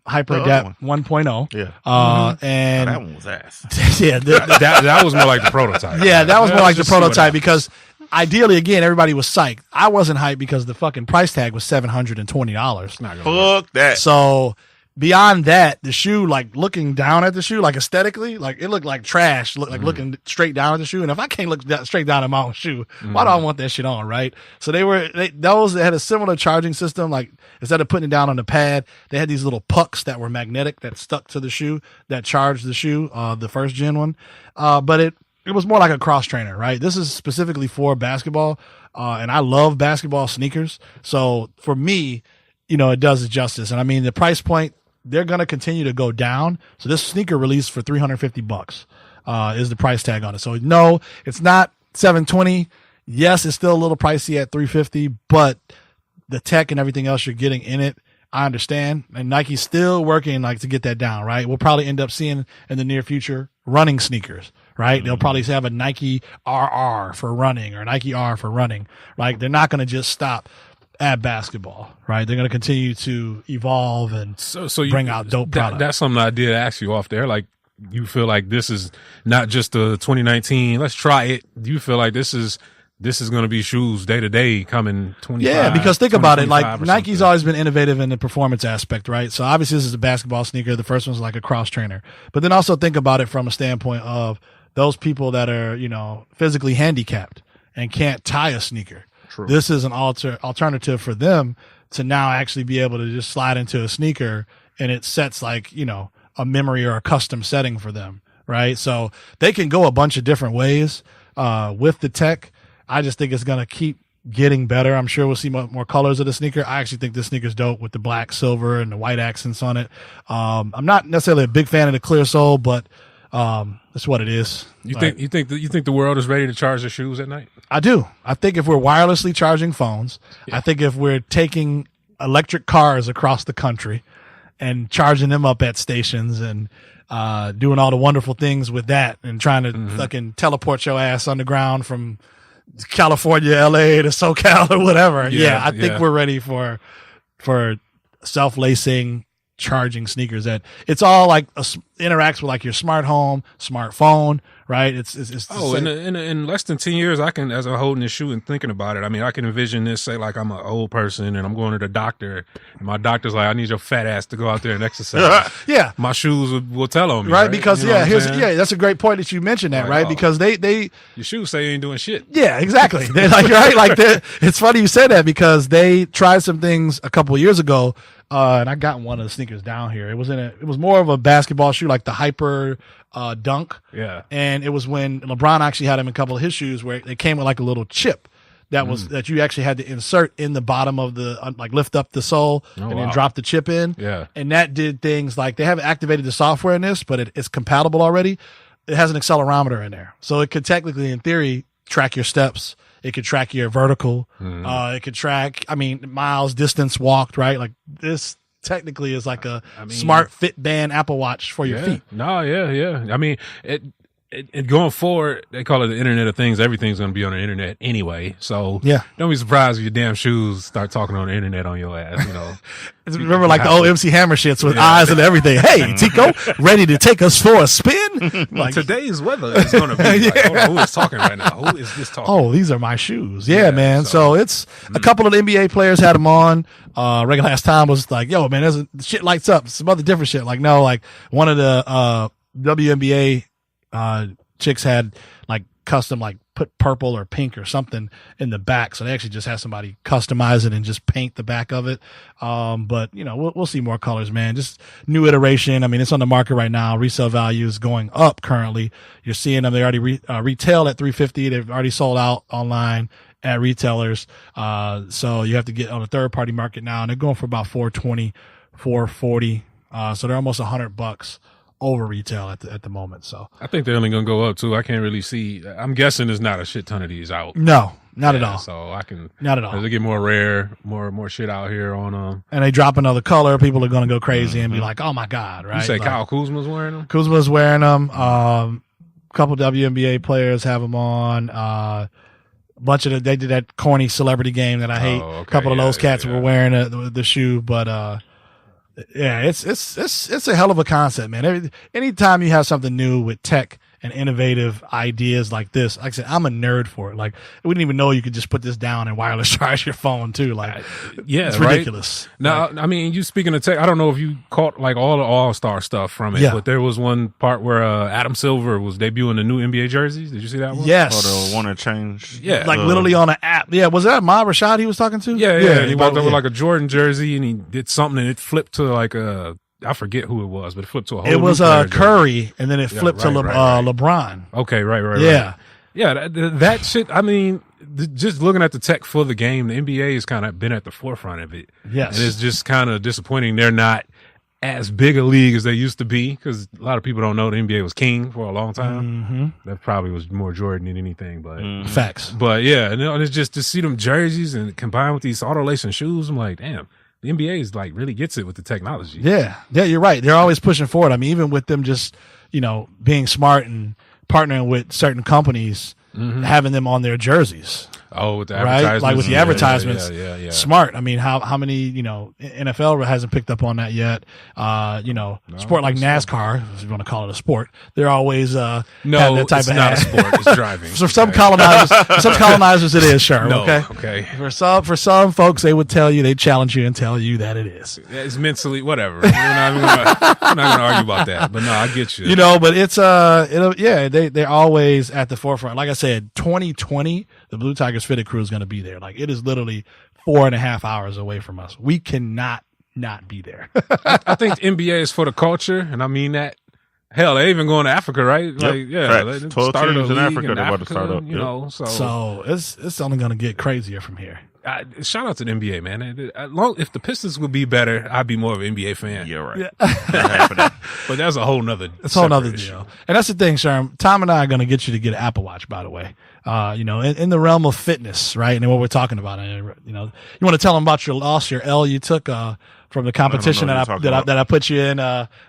Hyper Adapt 1.0. Yeah. And that one was ass. Yeah, that was more like the prototype. Yeah, that was more like the prototype, because ideally, again, everybody was psyched. I wasn't hyped because the fucking price tag was $720. Fuck that. So beyond that, the shoe, looking down at the shoe, aesthetically, it looked like trash, looking straight down at the shoe. And if I can't look straight down at my own shoe, why do I want that shit on, right? So those that had a similar charging system, instead of putting it down on the pad, they had these little pucks that were magnetic that stuck to the shoe that charged the shoe, the first gen one. But it was more like a cross trainer, right? This is specifically for basketball. And I love basketball sneakers. So for me, it does it justice. And I mean, the price point, they're going to continue to go down. So this sneaker released for $350 is the price tag on it. So no, it's not $720. Yes, it's still a little pricey at $350, but the tech and everything else you're getting in it, I understand. And Nike's still working to get that down, right? We'll probably end up seeing in the near future running sneakers, right? They'll probably have a Nike RR for running or Nike R for running, right? They're not going to just stop at basketball, right? They're going to continue to evolve and bring out dope products. That's something I did ask you off there. You feel like this is not just the 2019, let's try it. Do you feel like this is this is going to be shoes day to day coming 25. Yeah, because think about it. Like Nike's something. always been innovative in the performance aspect, right? So obviously this is a basketball sneaker. The first one's like a cross trainer. But then also think about it from a standpoint of those people that are, physically handicapped and can't tie a sneaker. True. This is an alternative for them to now actually be able to just slide into a sneaker and it sets like, a memory or a custom setting for them, right? So they can go a bunch of different ways with the tech. I just think it's going to keep getting better. I'm sure we'll see more colors of the sneaker. I actually think this sneaker's dope with the black, silver, and the white accents on it. I'm not necessarily a big fan of the clear sole, but that's what it is. You think the world is ready to charge their shoes at night? I do. I think if we're wirelessly charging phones, I think if we're taking electric cars across the country and charging them up at stations and doing all the wonderful things with that and trying to fucking teleport your ass underground from California, LA to SoCal or whatever. I think we're ready for self-lacing charging sneakers that it's all like interacts with like your smart home, smartphone, right? It's in less than 10 years, as I'm holding this shoe and thinking about it, I mean, I can envision this, say like I'm an old person and I'm going to the doctor and my doctor's like, I need your fat ass to go out there and exercise. Yeah. My shoes will tell on me. Right. Because that's a great point that you mentioned that, right? Because they your shoes say you ain't doing shit. Yeah, exactly. They're like, right. Like it's funny you said that because they tried some things a couple of years ago. And I got one of the sneakers down here. It was more of a basketball shoe, like the Hyper Dunk. Yeah. And it was when LeBron actually had him in a couple of his shoes where they came with like a little chip that you actually had to insert in the bottom of the, like lift up the sole then drop the chip in. Yeah. And that did things like they haven't activated the software in this, but it's compatible already. It has an accelerometer in there. So it could technically, in theory, track your steps. It could track your vertical. It could track, miles, distance walked, right? Like this technically is like a smart fit band Apple Watch for your feet. No, yeah. I mean, it going forward, they call it the Internet of Things. Everything's going to be on the internet anyway. So don't be surprised if your damn shoes start talking on the internet on your ass, Remember like the old MC Hammer shits with eyes and everything. Hey, Tico, ready to take us for a spin? Like today's weather is going to be like, hold on, who is talking right now? Who is this talking? Oh, these are my shoes. Yeah, man. So it's a couple of the NBA players had them on. Regular Ass Time was like, yo, man, shit lights up. Some other different shit. Like, no, like one of the WNBA chicks had like custom, like put purple or pink or something in the back. So they actually just had somebody customize it and just paint the back of it. But we'll see more colors, man. Just new iteration. I mean, it's on the market right now. Resale value is going up currently. You're seeing them. They already retail at $350. They've already sold out online at retailers. So you have to get on a third party market now, and they're going for about $420, $440. So they're almost $100 over retail at the moment. So I think they're only going to go up too. I can't really see. I'm guessing there's not a shit ton of these out. No, not at all. So not at all. As they get more rare, more shit out here on them. And they drop another color, people are going to go crazy and be like, "Oh my god!" Right? You say like, Kyle Kuzma's wearing them? Kuzma's wearing them. A couple WNBA players have them on. A bunch of they did that corny celebrity game that I hate. A couple of those cats were wearing the shoe, but it's a hell of a concept, man. Anytime you have something new with tech and innovative ideas like this, like I said, I'm a nerd for it. Like, I wouldn't even know you could just put this down and wireless charge your phone too. Like, it's ridiculous. Now, I mean, you speaking of tech, I don't know if you caught like all the All-Star stuff from it, but there was one part where Adam Silver was debuting the new NBA jerseys. Did you see that one? Yes. Or the one to change. Yeah. Like literally on an app. Yeah. Was that Ahmad Rashad he was talking to? Yeah. He walked up with like a Jordan jersey and he did something and it flipped to like I forget who it was, but it flipped to a whole. It was Curry, and then it flipped to LeBron. Okay, right. Yeah. That shit. I mean, just looking at the tech for the game, the NBA has kind of been at the forefront of it. Yes, and it's just kind of disappointing they're not as big a league as they used to be because a lot of people don't know the NBA was king for a long time. That probably was more Jordan than anything, but facts. But yeah, and it's just to see them jerseys and combined with these auto lacing shoes, I'm like, damn. The NBA is like really gets it with the technology. Yeah, you're right. They're always pushing forward. I mean, even with them just, being smart and partnering with certain companies, having them on their jerseys. Oh, with the right? advertisements. Like with the advertisements. Yeah. Smart. I mean, how many, NFL hasn't picked up on that yet. Sport like NASCAR, if you want to call it a sport, they're always no, that type it's of not ad. a sport. It's driving. For some colonizers, it is, sure. No, okay. okay. For some folks, they would tell you, they challenge you and tell you that it is. It's mentally whatever. We're not going to argue about that. But no, I get you. But it's they're always at the forefront. Like I said, 2020, the Blue Tigers Fitted crew is going to be there. Like, it is literally 4.5 hours away from us. We cannot not be there. I think the NBA is for the culture, and I mean that. Hell, they even going to Africa, right? Like, Right. they 12 started teams a in league Africa. They're about to start up. So it's only going to get crazier from here. Shout out to the NBA, man. If the Pistons would be better, I'd be more of an NBA fan. Yeah, right. Yeah. But that's a whole nother. It's a whole nother deal. And that's the thing, Sherm. Tom and I are going to get you to get an Apple Watch, by the way. In the realm of fitness, right? And what we're talking about. You want to tell them about your loss, your L you took from the competition that I put you in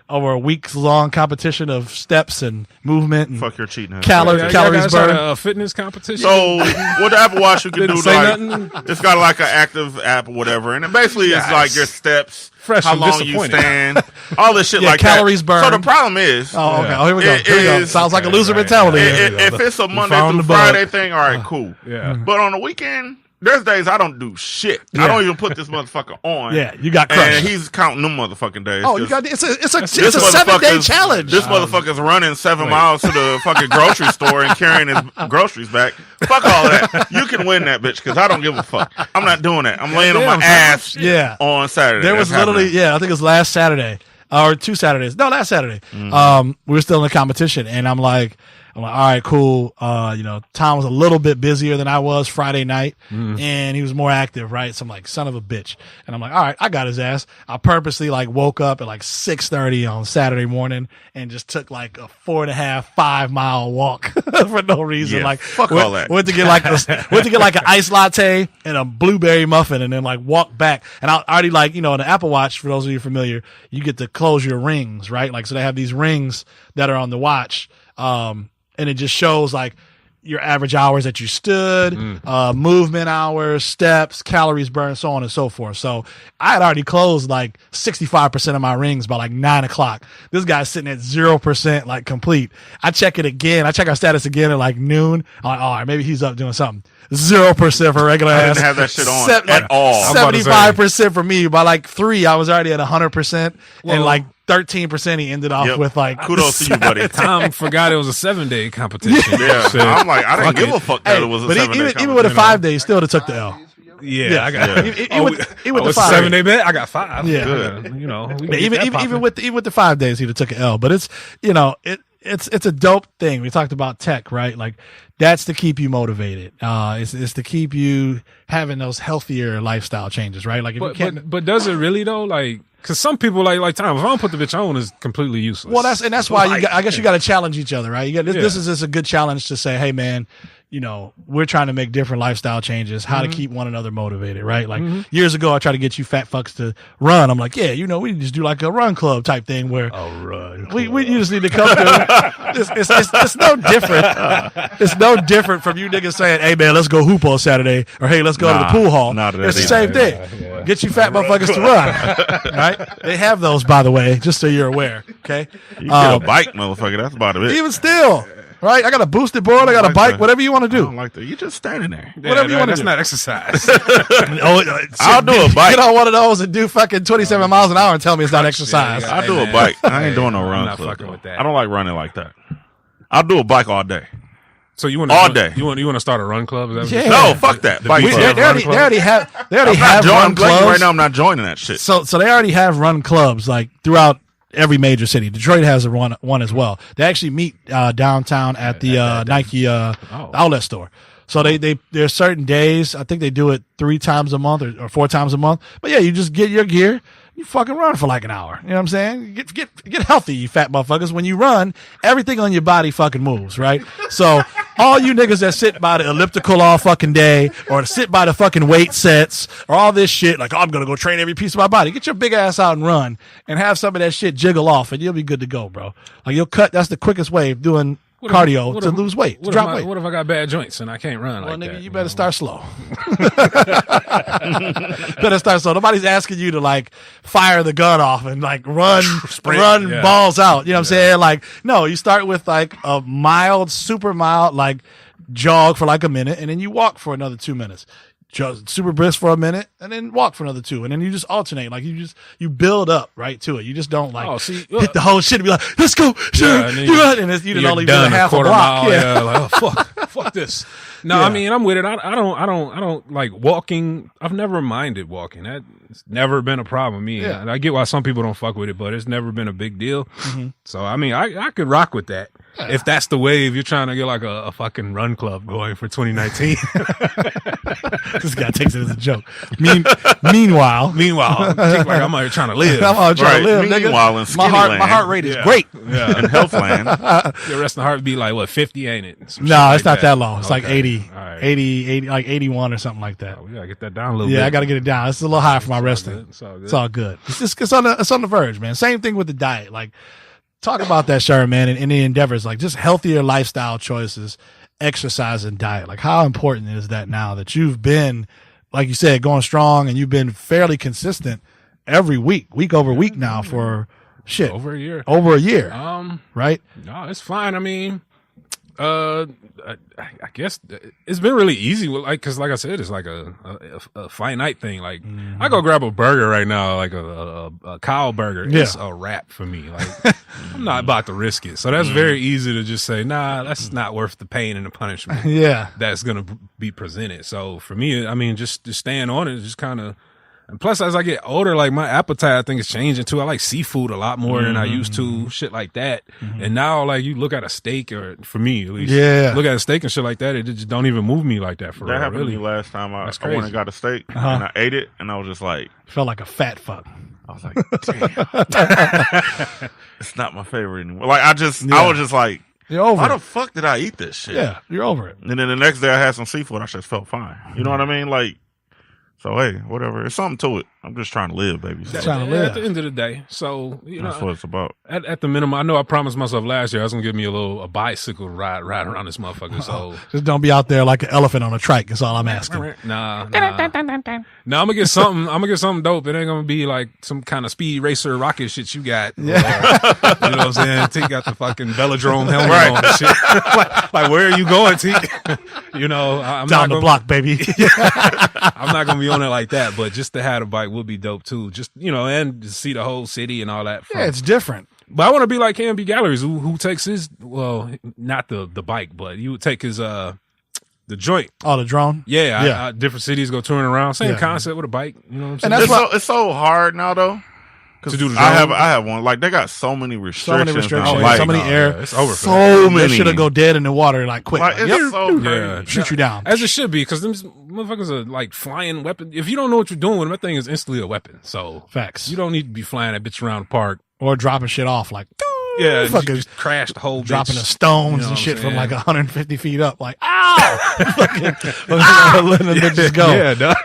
over a week's long competition of steps and movement and fuck your cheating. Calories burned. A fitness competition. So what the Apple Watch you can do, it's got like an active app or whatever, and it basically is like your steps, how long you stand, all this shit like calories that. burned. So the problem is, here we go. Sounds like a loser mentality. If it's a Monday through Friday thing, all right, cool. Yeah. But on the weekend, there's days I don't do shit. Yeah. I don't even put this motherfucker on. Yeah, you got crushed. And he's counting them motherfucking days. Oh, it's a 7-day challenge. This motherfucker's running 7 miles to the fucking grocery store and carrying his groceries back. Fuck all that. You can win that bitch because I don't give a fuck. I'm not doing that. I'm laying on my ass on Saturday. There was literally, I think it was last Saturday or 2 Saturdays. No, last Saturday. We were still in the competition, and I'm like, all right, cool. Tom was a little bit busier than I was Friday night, and he was more active, right? So I'm like, son of a bitch. And I'm like, all right, I got his ass. I purposely woke up at 6:30 on Saturday morning and just took a 4.5-5 mile walk for no reason. Yeah, fuck all that. Went to get an iced latte and a blueberry muffin, and then walk back. And I already in the Apple Watch, for those of you familiar, you get to close your rings, right? So they have these rings that are on the watch. And it just shows your average hours that you stood, movement hours, steps, calories burned, so on and so forth. So I had already closed 65% of my rings by 9 o'clock. This guy's sitting at 0% complete. I check it again. I check our status again at noon. I'm like, all right, maybe he's up doing something. 0% for regular ass. I didn't have that shit on at all. 75% for me. By 3, I was already at 100%. And 13% he ended off with kudos to you, buddy. Tom forgot it was a 7-day competition. Yeah. I'm like, I didn't give a fuck that it was a 7-day competition. Even with a 5 days, still took the L. Yeah, I got it. Even with the 7-day bet, I got 5. Yeah. Even with the 5 days, he'd have took an L. But it's it's a dope thing. We talked about tech, right? That's to keep you motivated. It's to keep you having those healthier lifestyle changes, right? But does it really though? Because some people like Tom, if I don't put the bitch on, it's completely useless. Well, that's why I guess you got to challenge each other, right? This is just a good challenge to say, hey man, we're trying to make different lifestyle changes, how to keep one another motivated, right? Years ago, I tried to get you fat fucks to run. I'm like, we just do a run club type thing where we just need to come to it's no different. It's no different from you niggas saying, hey man, let's go hoop on Saturday, or hey, let's go to the pool hall. It's the same thing. Yeah. Get you fat motherfuckers to run, right? They have those, by the way, just so you're aware. Okay, you get a bike, motherfucker. That's about it. Even still. Right, I got a boosted board. I got a bike. Whatever you want to do. I don't like that. You're just standing there. Whatever you want to do. That's not exercise. I'll do a bike. Get on one of those and do fucking 27 miles an hour and tell me it's not exercise. I'll do a bike. I ain't doing no run club. With that. I don't like running like that. I'll do a bike all day. So you want all day? You want to start a run club? Is that No, fuck that. They already have run clubs right now. I'm not joining that shit. So they already have run clubs throughout every major city. Detroit has a one as well. They actually meet downtown at the Nike outlet store. So there's certain days. I think they do it 3 times a month or 4 times a month. But yeah, you just get your gear. You fucking run for an hour. You know what I'm saying? Get healthy, you fat motherfuckers. When you run, everything on your body fucking moves, right? So all you niggas that sit by the elliptical all fucking day, or sit by the fucking weight sets, or all this shit, I'm gonna go train every piece of my body. Get your big ass out and run, and have some of that shit jiggle off, and you'll be good to go, bro. You'll cut. That's the quickest way of doing cardio to lose weight, to drop weight. What if I got bad joints and I can't run? Well, like nigga, that, you better start slow. Better start slow. Nobody's asking you to like fire the gun off and like run balls out. You know what I'm saying? Like, no, you start with like a mild, super mild, like jog for like a minute, and then you walk for another 2 minutes. Just super brisk for a minute and then walk for another 2, and then you just alternate. Like you build up right to it. You just don't like hit the whole shit and be like, let's go, sure, and you didn't only do a half a block. Mile, like, oh, fuck this. No, I mean, I'm with it. I don't like walking. I've never minded walking. That's never been a problem with me. Yeah. I get why some people don't fuck with it, but it's never been a big deal. Mm-hmm. So I mean, I could rock with that. Yeah. If that's the wave, you're trying to get like a fucking run club going for 2019. This guy takes it as a joke. Meanwhile, like I'm out here trying to live. I'm out here trying to live, Meanwhile, nigga. In Skinnyland, my heart rate is great. Yeah. In Healthland. Your resting heart be like, what, 50, ain't it? No, it's not that low. It's like 80, right. 80, like 81 or something like that. Oh, we gotta get that down a little bit. Yeah, I gotta get it down. It's a little high for my resting. It's all good. It's on the verge, man. Same thing with the diet. Like, talk about that, Sharon, man, and the endeavors, like just healthier lifestyle choices, exercise and diet. Like, how important is that now that you've been, like you said, going strong and you've been fairly consistent every week over week now for shit over a year, right? No, it's fine. I mean, I guess it's been really easy. Like, cause like I said, it's like a finite thing. Like, I go grab a burger right now, like a cow burger. Yeah. It's a wrap for me. Like, I'm not about to risk it. So that's very easy to just say, nah, that's not worth the pain and the punishment. Yeah, that's gonna be presented. So for me, I mean, just staying on it, just kind of. And plus, as I get older, like my appetite, I think is changing too. I like seafood a lot more than I used to, shit like that. And now, like, you look at a steak, or for me at least, look at a steak and shit like that, it just don't even move me like that for real. That happened really. to me last time. I went and got a steak and I ate it, and I was just like, felt like a fat fuck. I was like, damn, it's not my favorite anymore. Like I was just like, you're over why the fuck did I eat this shit? Yeah, you're over it. And then the next day I had some seafood. I just felt fine. You know what I mean? Like. So hey, whatever. There's something to it. I'm just trying to live, baby. So. Trying to live. At the end of the day, so that's what it's about. At the minimum, I know I promised myself last year I was gonna give me a bicycle ride around this motherfucker. So just don't be out there like an elephant on a trike. That's all I'm asking. Nah, I'm gonna get something. I'm gonna get something dope. It ain't gonna be like some kind of speed racer rocket shit you got. Yeah. You know what I'm saying? T got the fucking velodrome helmet on and shit. like where are you going, T? You know, I'm down the block, baby. I'm not gonna be on it like that, but just to have a bike would be dope too. Just, you know, and to see the whole city and all that. Yeah, it's different. But I want to be like KMB Galleries, who takes his, well, not the bike, but he would take his the joint. Oh, the drone. Yeah. Different cities go touring around. Same concept with a bike. You know what I'm saying? And it's so hard now though. To do the I have one. Like they got so many restrictions. So many air. It's over. So many. Should have go dead in the water like quick. Like, it's so crazy. Shoot you down. As it should be, because them motherfuckers are like flying weapon. If you don't know what you're doing with them, that thing is instantly a weapon. So facts. You don't need to be flying that bitch around the park or dropping shit off like. Yeah, fucking just crashed the whole dropping bitch. The stones and shit from like 150 feet up, like ow, letting the bitches go.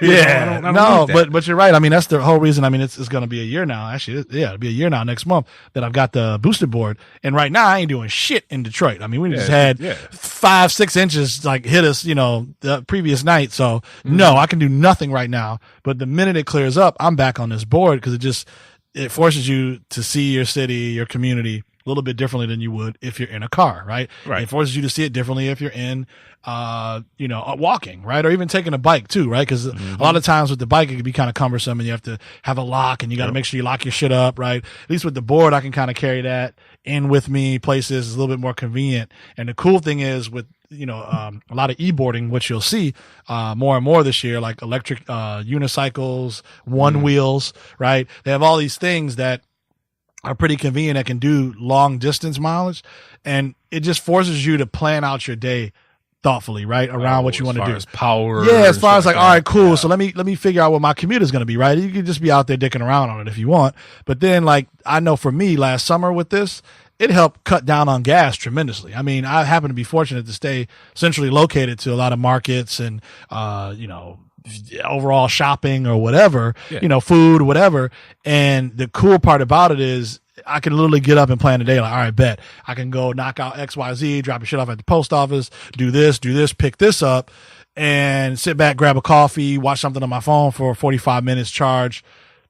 Yeah, no, but you're right. I mean, that's the whole reason. I mean, it's going to be a year now. Actually, it'll be a year now next month that I've got the booster board. And right now, I ain't doing shit in Detroit. I mean, we just had 5-6 inches like hit us, you know, the previous night. So no, I can do nothing right now. But the minute it clears up, I'm back on this board because it forces you to see your city, your community a little bit differently than you would if you're in a car, right? It forces you to see it differently if you're in, walking, right? Or even taking a bike too, right? Because a lot of times with the bike, it can be kind of cumbersome and you have to have a lock and you got to make sure you lock your shit up, right? At least with the board, I can kind of carry that in with me places. It's a little bit more convenient. And the cool thing is with, a lot of e-boarding, which you'll see more and more this year, like electric unicycles, one wheels, right? They have all these things that are pretty convenient that can do long distance mileage, and it just forces you to plan out your day thoughtfully, right, around what you want to do. As power, as far as like, all right, cool. Yeah. So let me figure out what my commute is going to be, right? You can just be out there dicking around on it if you want, but then like I know for me last summer with this, it helped cut down on gas tremendously. I mean, I happen to be fortunate to stay centrally located to a lot of markets and overall shopping or whatever, food, whatever. And the cool part about it is I can literally get up and plan a day. Like, all right, bet I can go knock out XYZ, drop your shit off at the post office, do this, pick this up, and sit back, grab a coffee, watch something on my phone for 45 minutes, charge,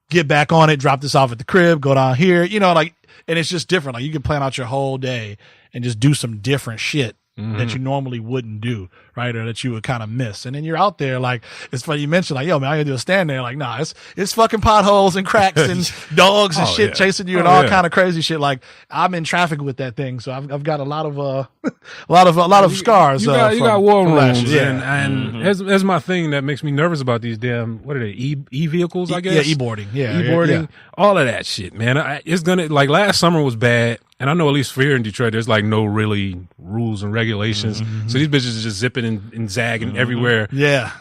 get back on it, drop this off at the crib, go down here, like, and it's just different. Like, you can plan out your whole day and just do some different shit that you normally wouldn't do, right? Or that you would kind of miss. And then you're out there, like, it's funny you mentioned, like, yo, man, I gotta do a stand there. Like, nah, it's fucking potholes and cracks and dogs and shit chasing you and all kind of crazy shit. Like, I'm in traffic with that thing, so I've got a lot of scars. You got war rooms, and that's my thing that makes me nervous about these damn, what are they, e vehicles? I guess e-boarding, e-boarding, all of that shit, man. It's gonna, like, last summer was bad. And I know at least for here in Detroit, there's like no really rules and regulations. So these bitches are just zipping and zagging everywhere. Yeah.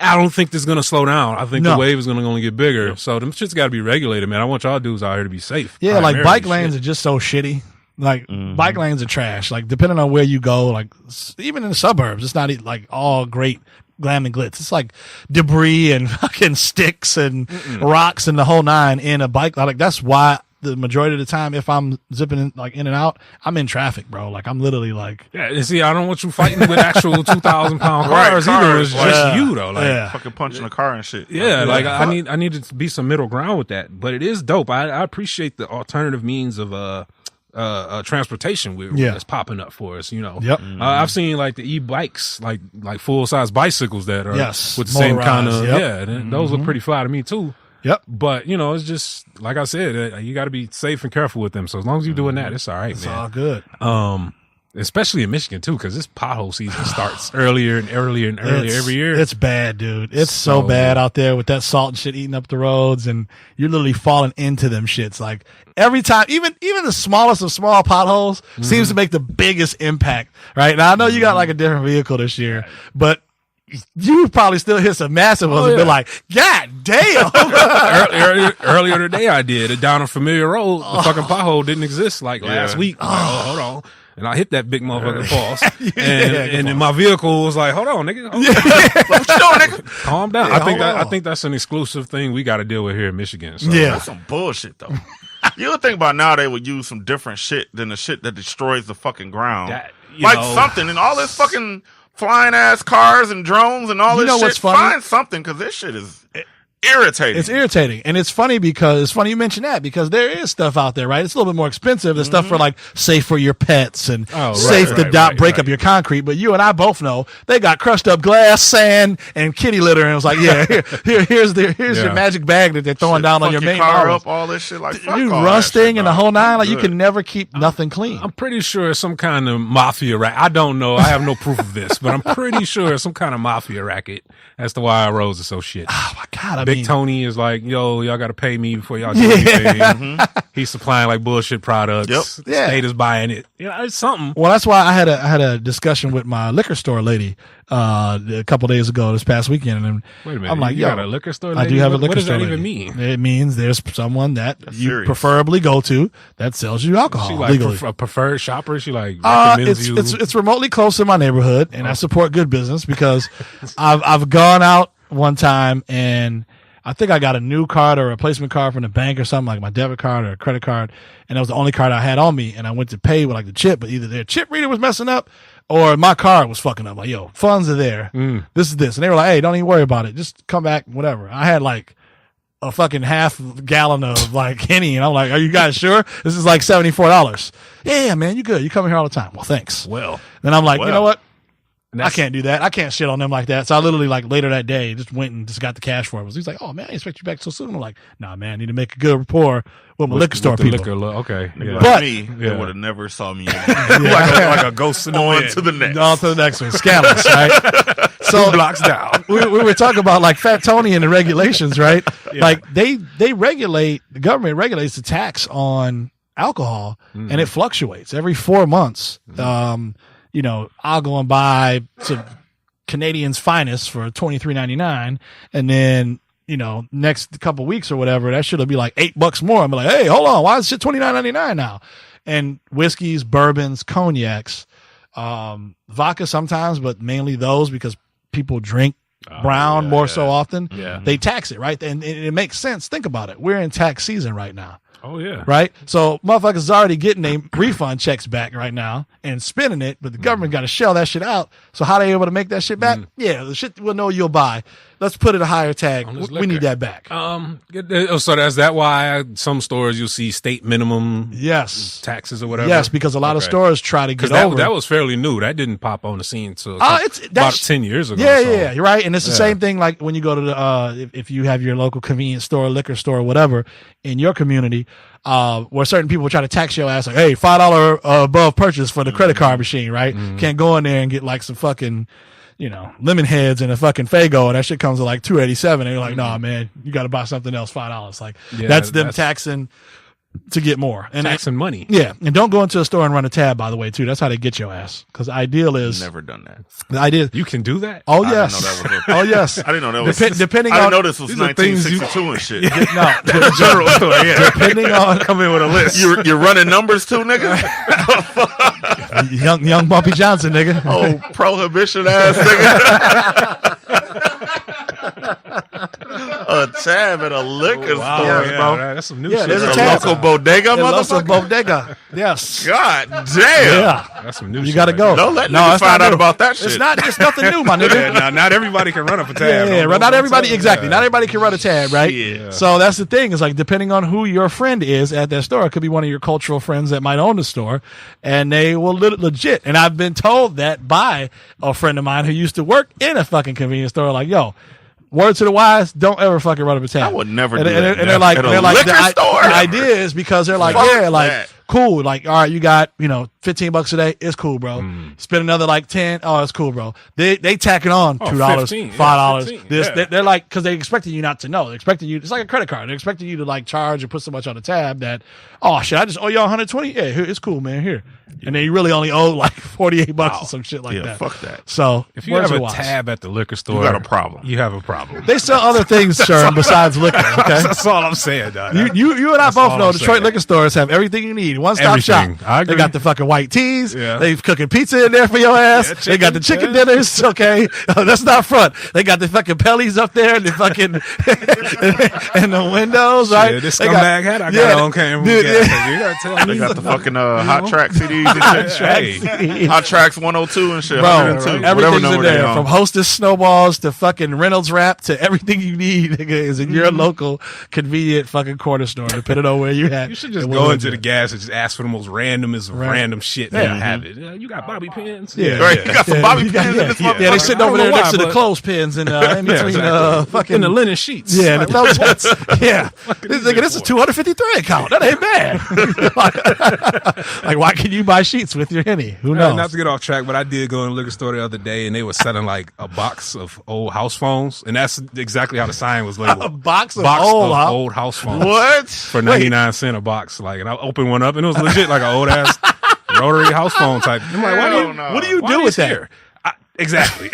I don't think this is going to slow down. I think the wave is going to only get bigger. So them shit's got to be regulated, man. I want y'all dudes out here to be safe. Yeah, like bike lanes are just so shitty. Like bike lanes are trash. Like depending on where you go, like even in the suburbs, it's not like all great glam and glitz. It's like debris and fucking sticks and rocks and the whole nine in a bike. Like that's why the majority of the time, if I'm zipping in and out, I'm in traffic, bro. Like I'm literally like, yeah. See, I don't want you fighting with actual 2,000-pound cars either. It's just you though, like fucking punching a car and shit. Yeah, like I need to be some middle ground with that. But it is dope. I appreciate the alternative means of transportation that's popping up for us. Yep. I've seen like the e-bikes, like full size bicycles that are with the same kind of those look pretty fly to me too. Yep. But, it's just, like I said, you got to be safe and careful with them. So as long as you're doing that, it's all right, man. It's all good. Especially in Michigan, too, because this pothole season starts earlier and earlier and earlier every year. It's bad, dude. It's so bad out there with that salt and shit eating up the roads, and you're literally falling into them shits. Like, every time, even the smallest of small potholes seems to make the biggest impact, right? Now, I know you got, like, a different vehicle this year, but you probably still hit some massive ones and be like, God damn. earlier today I did. Down a familiar road, the fucking pothole didn't exist like last week. Like, hold on. And I hit that big motherfucking pause. And then my vehicle was like, hold on, nigga. What you doing, nigga? Calm down. I think that's an exclusive thing we got to deal with here in Michigan. So. Yeah. That's some bullshit, though. You would think about now they would use some different shit than the shit that destroys the fucking ground. Something and all this fucking flying ass cars and drones and all this shit. What's funny? Find something, because this shit is irritating. It's irritating. And it's funny you mention that, because there is stuff out there, right? It's a little bit more expensive. There's stuff for like safe for your pets and safe to not break up your concrete. But you and I both know they got crushed up glass, sand, and kitty litter, and it was like, here's your magic bag that they're throwing down on your main car up, all this shit, like dude, rusting and the whole nine. Like you can never keep nothing clean. I'm pretty sure it's some kind of mafia racket. I don't know. I have no proof of this, but I'm pretty sure it's some kind of mafia racket as to why our roads are so shit. Oh my God. Big Tony is like, yo, y'all got to pay me before y'all do anything. He's supplying like bullshit products. State is buying it. It's something. Well, that's why I had a discussion with my liquor store lady a couple days ago, this past weekend, and wait a minute, I'm like, you got a liquor store lady? I do have a liquor store lady. What does that even mean? It means there's someone that you preferably go to that sells you alcohol. She like legally. A preferred shopper? She like recommends you? It's remotely close in my neighborhood, and I support good business because I've gone out one time and I think I got a new card or a replacement card from the bank or something, like my debit card or a credit card, and that was the only card I had on me, and I went to pay with like the chip, but either their chip reader was messing up or my card was fucking up. Like, yo, funds are there. This is this. And they were like, hey, don't even worry about it. Just come back, whatever. I had like a fucking half gallon of like Henny, and I'm like, are you guys sure? This is like $74. Yeah, man, you good. You come here all the time. Well, thanks. Well. Then I'm like, you know what? I can't do that. I can't shit on them like that. So I literally, like, later that day, just went and just got the cash for it. He's like, oh, man, I expect you back so soon. I'm like, nah, man, I need to make a good rapport with my liquor store people. Okay. Yeah. But me, they would have never saw me again. like a ghost in the wind. To the next. On to the next one. Scandalous, right? So blocks down. we were talking about, like, Fat Tony and the regulations, right? Like, they regulate, the government regulates the tax on alcohol, and it fluctuates every 4 months. I'll go and buy some Canadian's Finest for $23.99, and then next couple weeks or whatever, that shit'll be like $8 more. I'm like, hey, hold on, why is shit $29.99 now? And whiskeys, bourbons, cognacs, vodka sometimes, but mainly those because people drink brown more so often. Yeah. They tax it, right? And it makes sense. Think about it. We're in tax season right now. Oh, yeah. Right? So motherfuckers is already getting their refund checks back right now and spending it, but the government got to shell that shit out. So how they able to make that shit back? Yeah, the shit we'll know you'll buy. Let's put it a higher tag. We need that back. So that's that why some stores you'll see state minimum taxes or whatever? Yes, because a lot of stores try to get over. That was fairly new. That didn't pop on the scene until about 10 years ago. Yeah, you're right. And it's the same thing like when you go to the, if you have your local convenience store, liquor store, whatever, in your community, where certain people try to tax your ass like, hey, $5 above purchase for the credit card machine, right? Can't go in there and get like some fucking, lemon heads and a fucking Faygo, and that shit comes to like $287. And you're like, nah, man, you got to buy something else, $5. Like that's them taxing to get more and taxing money. Yeah, and don't go into a store and run a tab. By the way, too, that's how they get your ass. Because the ideal is never done that. The idea you can do that. Oh yes, oh yes. I didn't know that was. Depending I on didn't know this was 1962 and shit. No, general store. Yeah, depending on come in with a list. You're running numbers too, nigga. young Bumpy Johnson, nigga. Oh, prohibition ass nigga. A tab at a liquor store, bro. That's some new shit. There's a local bodega, motherfucker. Bodega. Yes. God damn. Yeah. That's some new shit. You got to go. Don't let niggas find out about that shit. It's nothing new, my nigga. Yeah, not everybody can run up a tab. Not everybody, exactly. Not everybody can run a tab, right? Yeah. So that's the thing. Is like depending on who your friend is at that store, it could be one of your cultural friends that might own the store, and they will legit. And I've been told that by a friend of mine who used to work in a fucking convenience store. Like, yo, word to the wise, don't ever fucking run up a tab. I would never do that. And they're like, store. The idea is because they're like, cool. Like, all right, you got, $15 a day. It's cool, bro. Spend another like 10. Oh, it's cool, bro. They tacking on $2, 15, $5. They're like, cause they expecting you not to know. They're expecting you. It's like a credit card. They're expecting you to like charge or put so much on the tab that, oh shit, I just owe y'all 120. Yeah, here, it's cool, man. Here. And they really only owe like $48 or some shit like that. Fuck that. So if you have a tab at the liquor store, you got a problem. You have a problem. They sell other things, Sherm, besides liquor. Okay, that's all I'm saying, dog. You and I both know Detroit liquor stores have everything you need. One-stop shop. They got the fucking white teas. Yeah. They cooking pizza in there for your ass. Yeah, they got the chicken dinners. Okay, that's not front. They got the fucking pellies up there and the fucking and the windows. Right? Yeah, this scumbag hat I got on came from. You gotta tell me. They got the fucking hot track CDs and shit. Hot tracks 102 and shit. Bro, everything's in there from Hostess snowballs to fucking Reynolds wrap to everything you need. Nigga, is in your local convenient fucking corner store, depending on where you at. You should just go into the gas and just ask for the most randomest random shit that have it. You got bobby pins? Yeah, right. You got some bobby pins in this motherfucker. Yeah, they sitting over there next to the clothespins and in between fucking the linen sheets. Yeah, the thumb jets. Yeah. This is 250 thread count. That ain't bad. Like, why can you buy sheets with your Henny? Who knows? Not to get off track, but I did go in a liquor store the other day and they were selling like a box of old house phones. And that's exactly how the sign was labeled. A box of old house phones. What? For 99 cents a box. Like, and I opened one up and it was legit like an old ass rotary house phone type. I'm like, what do you do with that? Exactly.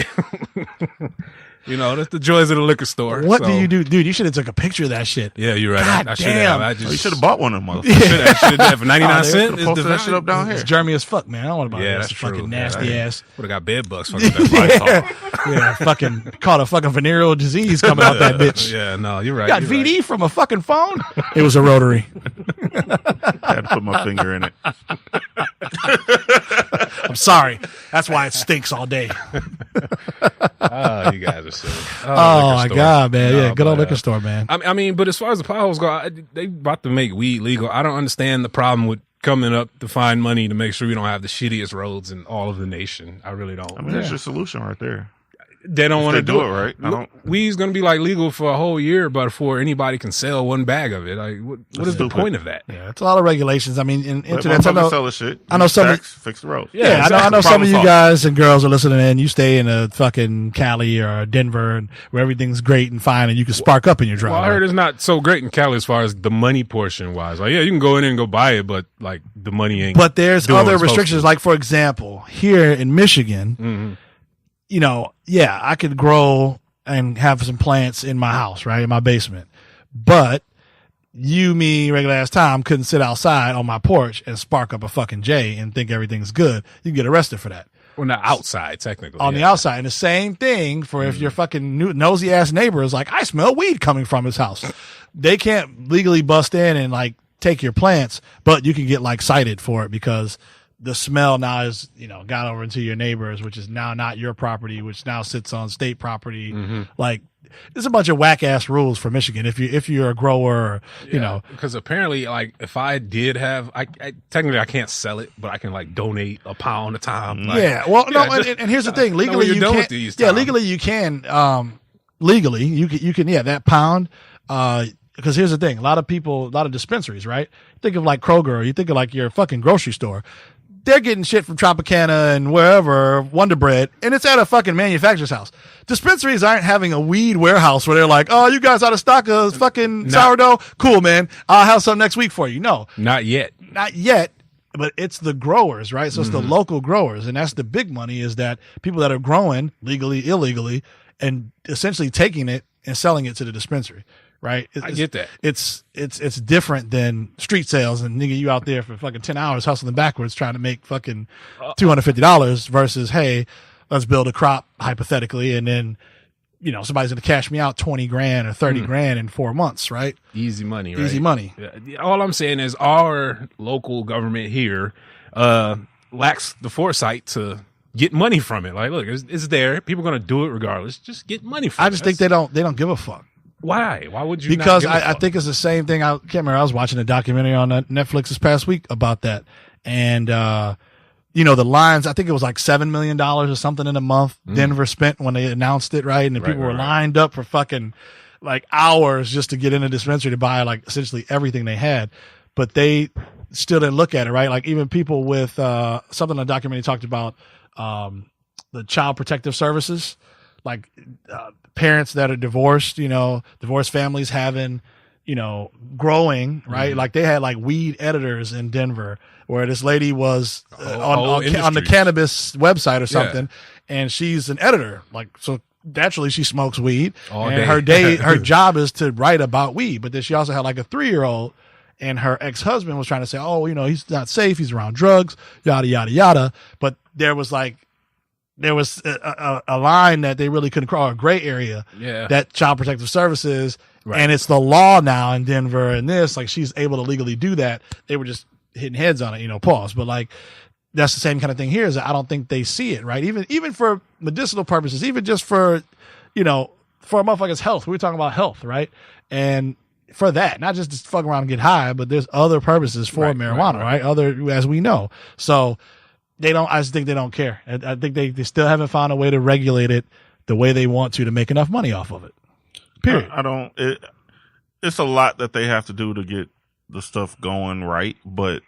That's the joys of the liquor store. What do you do? Dude, you should have took a picture of that shit. Yeah, you're right. God damn. You should have bought one of them. Should have done for 99 cents. Posted that shit up down here. It's Jeremy as fuck, man. I don't want to buy that's fucking nasty ass. Would have got bed bugs fucking that yeah, fucking caught a fucking venereal disease coming out that bitch. Yeah, no, you're right. You got VD from a fucking phone? It was a rotary. I had to put my finger in it. I'm sorry. That's why it stinks all day. Oh, you guys are silly. Oh my God, man. Yeah, good old liquor store, man. I mean, but as far as the potholes go, they about to make weed legal. I don't understand the problem with coming up to find money to make sure we don't have the shittiest roads in all of the nation. I really don't. I mean, that's your solution right there. They don't want to do it right. Weed's going to be like legal for a whole year, but before anybody can sell one bag of it. Like, what is the point of that? Yeah, it's a lot of regulations. I mean, in internet, sell the shit. I know some fix the road. Yeah, exactly. I know some of you guys and girls are listening in. You stay in a fucking Cali or Denver, and where everything's great and fine, and you can spark up in your drive. Well, I heard it's not so great in Cali as far as the money portion wise. Like, yeah, you can go in and go buy it, but like the money ain't. But there's other restrictions. Like, for example, here in Michigan. I could grow and have some plants in my house, right, in my basement. But me, regular ass Tom, couldn't sit outside on my porch and spark up a fucking J and think everything's good. You can get arrested for that. Well, not outside, technically. On the outside. And the same thing for if your fucking nosy ass neighbor is like, I smell weed coming from his house. They can't legally bust in and like take your plants, but you can get like cited for it because the smell now is, got over into your neighbors, which is now not your property, which now sits on state property. Like, there's a bunch of whack ass rules for Michigan. If you're a grower, because apparently, like, if I did have, I technically I can't sell it, but I can like donate a pound a time. Like, and here's the thing: legally you can. Legally you can. Legally you can. Yeah, that pound. Because here's the thing: a lot of dispensaries, right? Think of like Kroger, or you think of like your fucking grocery store. They're getting shit from Tropicana and wherever, Wonder Bread, and it's at a fucking manufacturer's house. Dispensaries aren't having a weed warehouse where they're like, oh, you guys out of stock of fucking sourdough? Cool, man. I'll have some next week for you. No. Not yet. But it's the growers, right? So it's the local growers. And that's the big money, is that people that are growing legally, illegally, and essentially taking it and selling it to the dispensary. Right. I get that. It's different than street sales and nigga, you out there for fucking 10 hours hustling backwards trying to make fucking $250 versus, hey, let's build a crop hypothetically. And then, somebody's going to cash me out 20 grand or 30 grand in 4 months. Right. Easy money. Right? Easy money. All I'm saying is our local government here, lacks the foresight to get money from it. Like, look, it's there. People are going to do it regardless. Just get money from it. I just think they don't give a fuck. Why? Why would you? Because I think it's the same thing. I can't remember. I was watching a documentary on Netflix this past week about that. And, the lines, I think it was like $7 million or something in a month Denver spent when they announced it, right? And the people were lined up for fucking like hours just to get in a dispensary to buy like essentially everything they had. But they still didn't look at it, right? Like even people with something in the documentary talked about the child protective services, like parents that are divorced, divorced families having, growing, right? Like they had like weed editors in Denver where this lady was on the cannabis website or something, and she's an editor. Like, so naturally she smokes weed, and her job is to write about weed. But then she also had like a 3-year-old, and her ex-husband was trying to say, oh, he's not safe, he's around drugs, yada yada yada. But there was a line that they really couldn't cross, a gray area, that Child Protective Services, and it's the law now in Denver, and like she's able to legally do that. They were just hitting heads on it, pause. But like, that's the same kind of thing here, is that I don't think they see it, right? Even for medicinal purposes, even just for, for a motherfucker's health. We're talking about health, right? And for that, not just to fuck around and get high, but there's other purposes for marijuana, right? Other, as we know. So, I just think they don't care. I think they still haven't found a way to regulate it the way they want to make enough money off of it. Period. It's a lot that they have to do to get the stuff going right. But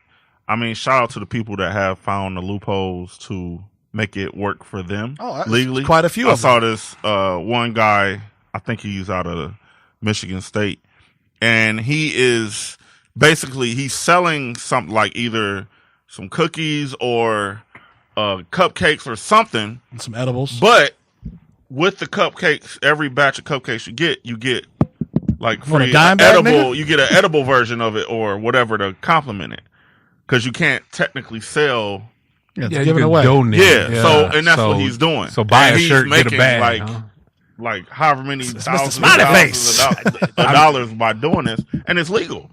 I mean, shout out to the people that have found the loopholes to make it work for them legally. Quite a few. I saw this one guy, I think he's out of Michigan State, and he's selling something like either some cookies or cupcakes or something. And some edibles. But with the cupcakes, every batch of cupcakes you get like free edible. You get an edible version of it or whatever to complement it, because you can't technically sell. Yeah, you can donate. Yeah. So and that's what he's doing. So buy a shirt, get a bag. Like however many thousands of dollars by doing this, and it's legal.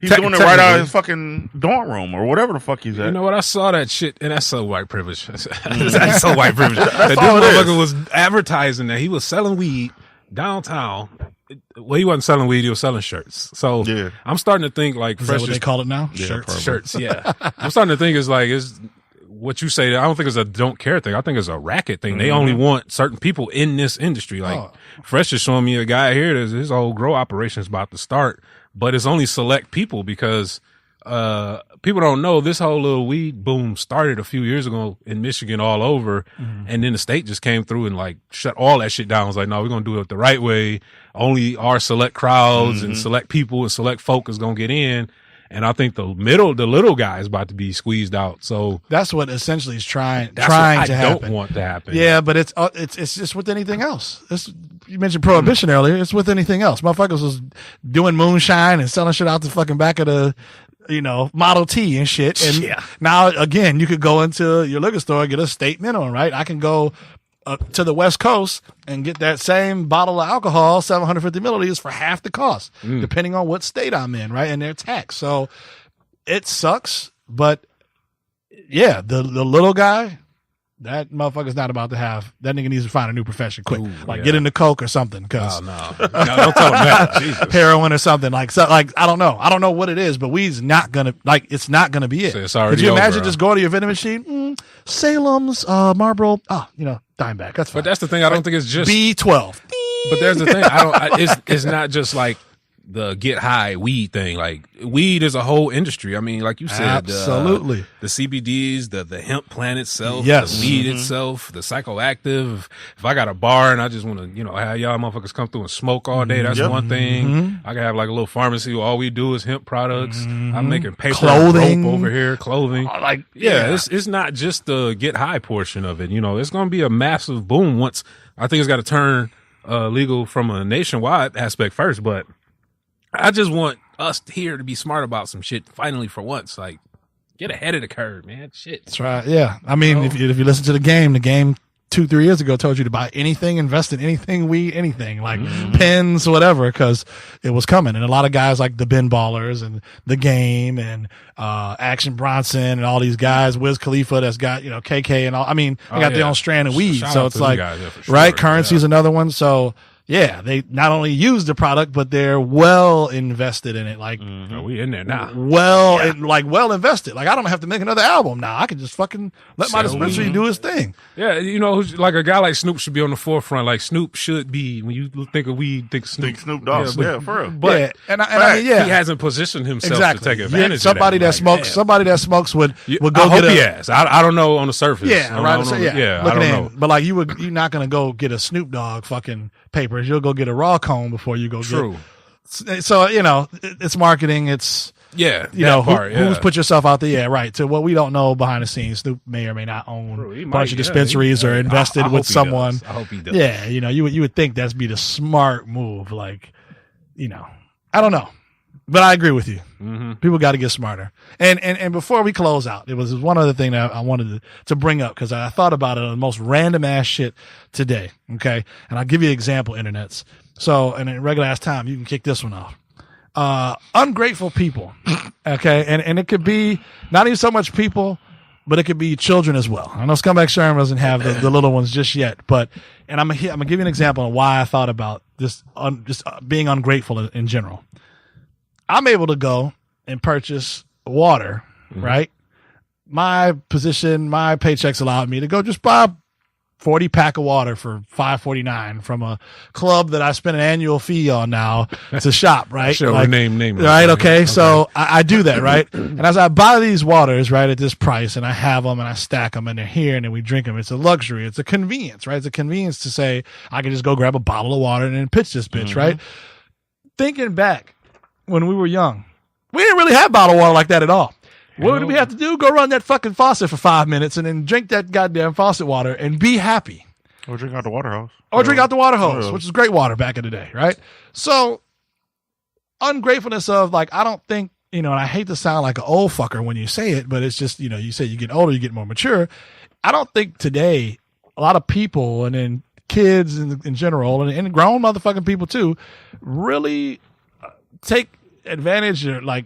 He's doing it right out of his fucking dorm room or whatever the fuck he's at. You know what? I saw that shit, and that's so white privilege. That's so white privilege. That motherfucker was advertising that he was selling weed downtown. Well, he wasn't selling weed; he was selling shirts. So I'm starting to think like, is that what they call it now? Shirts. Yeah, I'm starting to think it's what you say. I don't think it's a don't care thing. I think it's a racket thing. They only want certain people in this industry. Like Fresh is showing me a guy here. His whole grow operation is about to start. But it's only select people because people don't know this whole little weed boom started a few years ago in Michigan all over. And then the state just came through and like shut all that shit down. It was like, no, we're going to do it the right way. Only our select crowds and select people and select folk is going to get in. And I think the little guy is about to be squeezed out. So that's what essentially is trying to happen. I don't want to happen. Yeah, but it's just with anything else. You mentioned prohibition earlier. It's with anything else. Motherfuckers was doing moonshine and selling shit out the fucking back of the, Model T and shit. And now again, you could go into your liquor store and get a state minimum, right? I can go to the West Coast and get that same bottle of alcohol, 750 milliliters, for half the cost, depending on what state I'm in, right? And their tax. So it sucks, but yeah, the little guy, that motherfucker's not about to have. That nigga needs to find a new profession quick, get into coke or something. Cause no, don't tell him that. Jesus. Heroin or something like I don't know what it is, but weed's not gonna it's not gonna be it. So it's already Could you imagine over, just going to your vending machine, Salem's, Marlboro, dime back. That's fine. But that's the thing. I don't think it's just B12. But there's the thing. It's not just like the get high weed thing. Like weed is a whole industry. I mean, like you said, absolutely. The CBDs, the hemp plant itself, yes. the weed itself, the psychoactive. If I got a bar and I just want to, have y'all motherfuckers come through and smoke all day, that's one thing. I can have like a little pharmacy where all we do is hemp products. I'm making paper, clothing rope over here, clothing. It's not just the get high portion of it. It's going to be a massive boom once. I think it's got to turn legal from a nationwide aspect first, but I just want us here to be smart about some shit finally for once. Like, get ahead of the curve, man. Shit. That's right. Yeah. I mean, if you listen to the game 2-3 years ago told you to buy anything, invest in anything, weed, anything, like pens, whatever, because it was coming. And a lot of guys like the Ben Ballers and the Game and Action Bronson and all these guys, Wiz Khalifa that's got, KK and all. I mean, they got their own strand of weed. Shout so out it's to like, them guys, for right? sure. Currency's another one. So, yeah, they not only use the product, but they're well invested in it. Like, we in there now. Well invested. Like, I don't have to make another album now. I can just fucking let my dispensary do his thing. Yeah, like a guy like Snoop should be on the forefront. Like Snoop should be, when you think of weed, think Snoop Dogg. Yeah, for real. But I mean, he hasn't positioned himself to take advantage of somebody that. Somebody that smokes would go I hope get he has. I don't know on the surface. Yeah, right. I don't know. But like you're not gonna go get a Snoop Dogg fucking papers. You'll go get a raw cone before you go True. Get. So it's marketing. It's who's put yourself out there. Yeah, right. So what we don't know behind the scenes, Snoop may or may not own a bunch of dispensaries or invested with someone. I hope he does. Yeah, you would think that'd be the smart move. Like, I don't know. But I agree with you. People got to get smarter. And before we close out, there was one other thing that I wanted to bring up because I thought about it on the most random ass shit today. Okay. And I'll give you an example, Internetz. So, and in regular ass time, you can kick this one off. Ungrateful people. Okay. And it could be not even so much people, but it could be children as well. I know Scumbag Sherm doesn't have the little ones just yet, and I'm going to give you an example of why I thought about this, just being ungrateful in general. I'm able to go and purchase water, right? My position, my paychecks allowed me to go just buy 40 pack of water for $5.49 from a club that I spend an annual fee on now to shop, right? Sure, like, name. Right, okay. So I do that, right? And as I buy these waters, right, at this price, and I have them and I stack them and they're here and then we drink them, it's a luxury. It's a convenience, right? It's a convenience to say, I can just go grab a bottle of water and then pitch this bitch, right? Thinking back, when we were young, we didn't really have bottled water like that at all. What did we have to do? Go run that fucking faucet for 5 minutes and then drink that goddamn faucet water and be happy. Or drink out the water hose. Drink out the water hose, which is great water back in the day, right? So, ungratefulness of, like, I don't think, and I hate to sound like an old fucker when you say it, but it's just, you say you get older, you get more mature. I don't think today a lot of people, and then kids in general, and grown motherfucking people too, really take advantage of, like,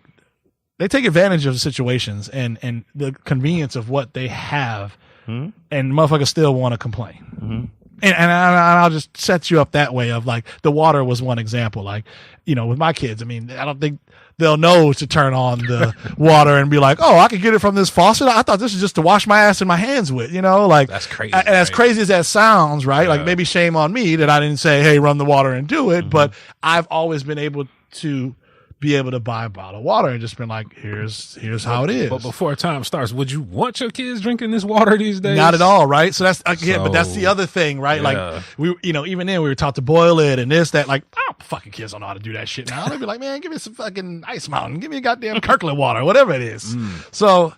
they take advantage of situations and the convenience of what they have, and motherfuckers still want to complain. And I'll just set you up that way of, like, the water was one example. Like, with my kids, I mean, I don't think they'll know to turn on the water and be like, oh, I could get it from this faucet. I thought this was just to wash my ass and my hands with, like, that's crazy. And as crazy as that sounds, right? Like, maybe shame on me that I didn't say, hey, run the water and do it. But I've always been able to be able to buy a bottle of water and just been like, here's how it is. But before time starts, would you want your kids drinking this water these days? Not at all, right? So that's but that's the other thing, right? Yeah. Like, we, even then we were taught to boil it and this, that, like, fucking kids don't know how to do that shit now. They'd be like, man, give me some fucking Ice Mountain, give me a goddamn Kirkland water, whatever it is. So,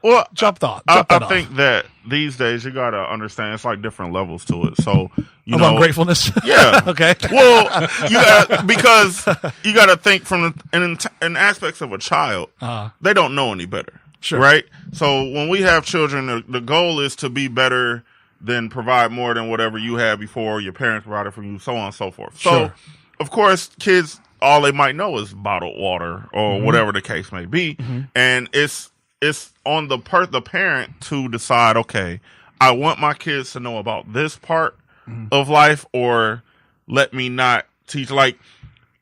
well, jump thought. I think that these days you gotta understand it's like different levels to it. So of ungratefulness. Yeah. Okay. Well, because you gotta think from in aspects of a child. They don't know any better. Sure. Right. So when we have children, the goal is to be better then provide more than whatever you had before your parents provided for you, so on and so forth. So, of course, kids, all they might know is bottled water or whatever the case may be. And it's on the parent to decide, okay, I want my kids to know about this part of life, or let me not teach. Like,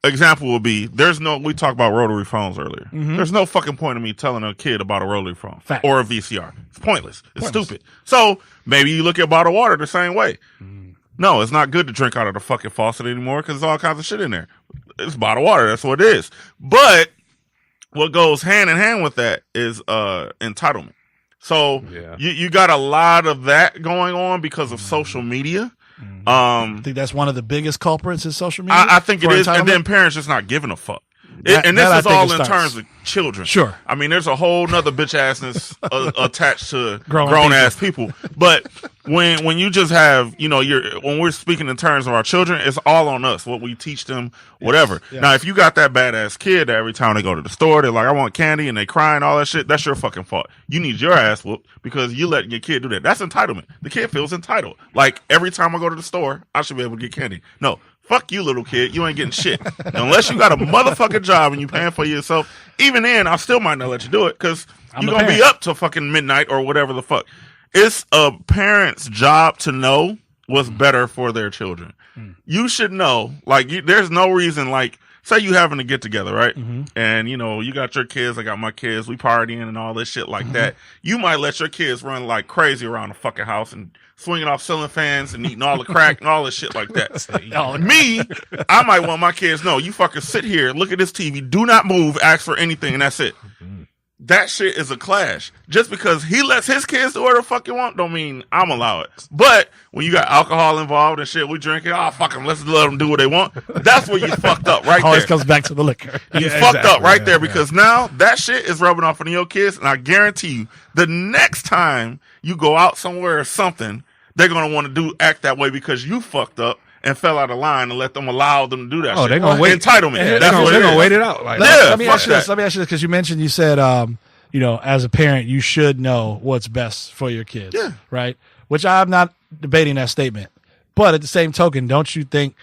example would be, we talked about rotary phones earlier. There's no fucking point in me telling a kid about a rotary phone or a VCR. It's pointless. It's stupid. So maybe you look at bottled water the same way. No, it's not good to drink out of the fucking faucet anymore because there's all kinds of shit in there. It's bottled water. That's what it is. But what goes hand in hand with that is entitlement. So you got a lot of that going on because of social media. I think that's one of the biggest culprits is social media. I think it is, and then parents just not giving a fuck. And this is all in terms of children. Sure. I mean, there's a whole nother bitch assness attached to grown ass people. But when you just have, when we're speaking in terms of our children, it's all on us, what we teach them, whatever. Yes. Now, if you got that badass kid that every time they go to the store, they're like, I want candy, and they crying, all that shit, that's your fucking fault. You need your ass whooped because you letting your kid do that. That's entitlement. The kid feels entitled. Like, every time I go to the store, I should be able to get candy. No. Fuck you, little kid. You ain't getting shit. Unless you got a motherfucking job and you paying for yourself. Even then, I still might not let you do it because you're going to be up till fucking midnight or whatever the fuck. It's a parent's job to know what's better for their children. You should know. Like, there's no reason, like, say you having a get together, right? And, you got your kids, I got my kids, we partying and all this shit like that. You might let your kids run like crazy around the fucking house and swinging off ceiling fans and eating all the crack and all this shit like that. Me, I might want my kids, no, you fucking sit here, look at this TV, do not move, ask for anything, and that's it. That shit is a clash. Just because he lets his kids do whatever the fuck you want, don't mean I'm allow it. But when you got alcohol involved and shit, we drinking, fuck them, let's let them do what they want. That's where you fucked up right there. Always comes back to the liquor. You fucked up right there because now that shit is rubbing off on your kids, and I guarantee you, the next time you go out somewhere or something, they're going to want to act that way because you fucked up and fell out of line and allow them to do that shit. They're going to wait. Entitlement. They're going to wait it out. Like, let me ask you this because you said, as a parent, you should know what's best for your kids. Yeah. Right? Which I'm not debating that statement. But at the same token, don't you think,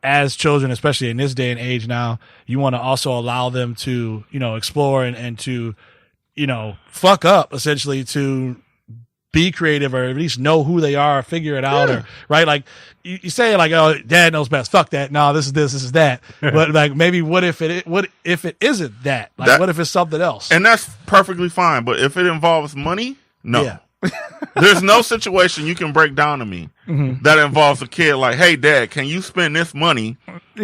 as children, especially in this day and age now, you want to also allow them to, explore and to, fuck up essentially to be creative or at least know who they are, figure it out, or right? Like you say, like, oh, dad knows best. Fuck that. No, this is that. But like, maybe what if it isn't that? Like, what if it's something else? And that's perfectly fine. But if it involves money, no. Yeah. There's no situation you can break down to me that involves a kid like, hey, dad, can you spend this money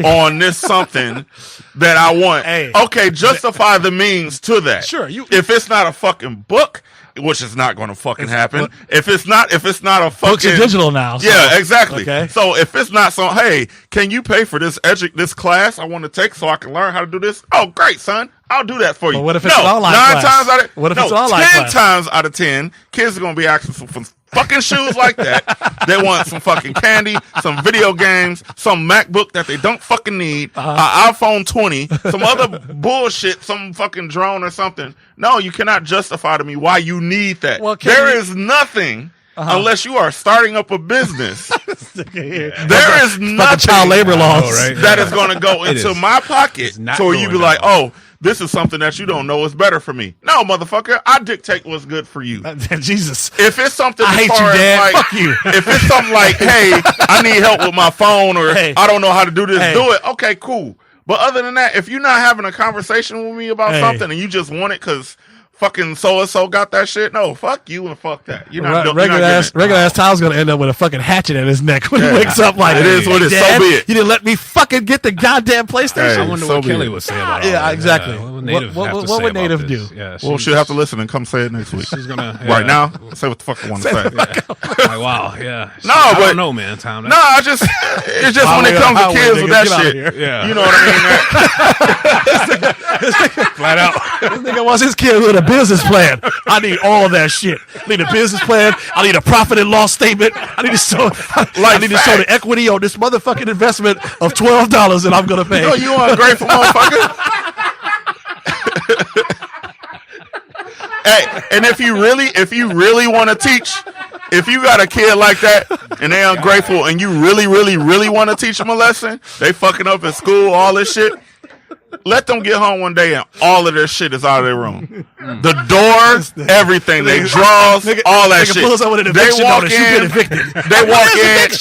on this something that I want? Hey, okay, justify the means to that. Sure. If it's not a fucking book, which is not going to fucking happen. If it's not a fucking books are digital now. So. Yeah, exactly. Okay. So if it's not hey, can you pay for this class I want to take so I can learn how to do this? Oh, great, son. I'll do that for you. But what if it's an online class? 10 times out of 10, kids are going to be asking for fucking shoes like that. They want some fucking candy, some video games, some MacBook that they don't fucking need, an iPhone 20, some other bullshit, some fucking drone or something. No, you cannot justify to me why you need that. Well, there is nothing. Unless you are starting up a business, there is nothing child labor laws that is going to go into my pocket. So you be like, oh, this is something that you don't know is better for me. No, motherfucker, I dictate what's good for you. Jesus. If it's something I hate you, Dad. Fuck you. If it's something like, hey, I need help with my phone or I don't know how to do this, do it. Okay, cool. But other than that, if you're not having a conversation with me about something and you just want it because fucking so-and-so got that shit, no, fuck you and fuck that. You're not regular ass Tyler's gonna end up with a fucking hatchet in his neck when he wakes up like, it is what it is, so be it. You didn't let me fucking get the goddamn PlayStation. I wonder what Kelly would say about it. Yeah, exactly. What would Native do? Yeah, well, she'll have to listen and come say it next week. She's gonna right now, say what the fuck I want to say. Like, wow, yeah. No, I don't know, man, Tom. No, it's just when it comes to kids with that shit. Yeah. You know what I mean? Flat out. This nigga wants his kid with a business plan. I need all of that shit. I need a business plan. I need a profit and loss statement. I need to show the equity on this motherfucking investment of $12 that I'm gonna pay. You ungrateful motherfucker. Hey, and if you really want to teach, if you got a kid like that and they ungrateful and you really, really, really want to teach them a lesson, they fucking up at school, all this shit. Let them get home one day and all of their shit is out of their room. The door, everything, they draws, all that shit. They walk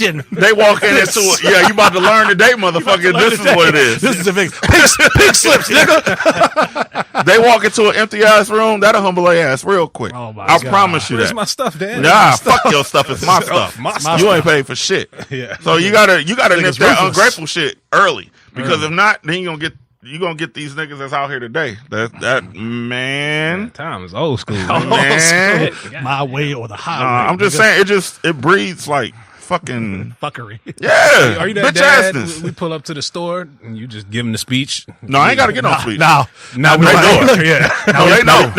in. They walk in into it. Yeah, you about to learn today, motherfucker. This is what it is. This is a big pink slips, nigga. They walk into an empty ass room. That'll humble their ass real quick. Oh my I God. promise you that. Where's my stuff, Dad? Nah, fuck your stuff. It's my stuff. You ain't paid for shit. Yeah. So you gotta nip that ungrateful shit early because if not, then you gonna get these niggas that's out here today. That man. Time is old school. Man. My way or the highway. I'm just saying it breeds like fucking fuckery. Yeah. Are you that bitch dad? assness. We pull up to the store and you just give them the speech. No, I ain't gotta get no speech. Now they know it. Yeah. No, they know.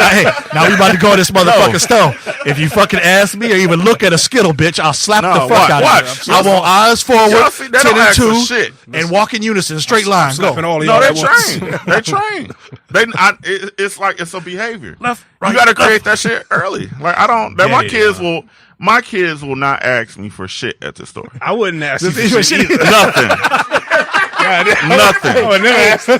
Now we about to go to this motherfucking store. If you fucking ask me or even look at a Skittle, bitch, I'll slap the fuck out of you. I want eyes forward, 10 and 2, shit. and walk in unison, straight line. Go. All No, they train. They train. It's like it's a behavior. Left, You right, gotta create left. that shit early. Like my kids will not ask me for shit at the store. I wouldn't ask you for shit either. Nothing. Nothing.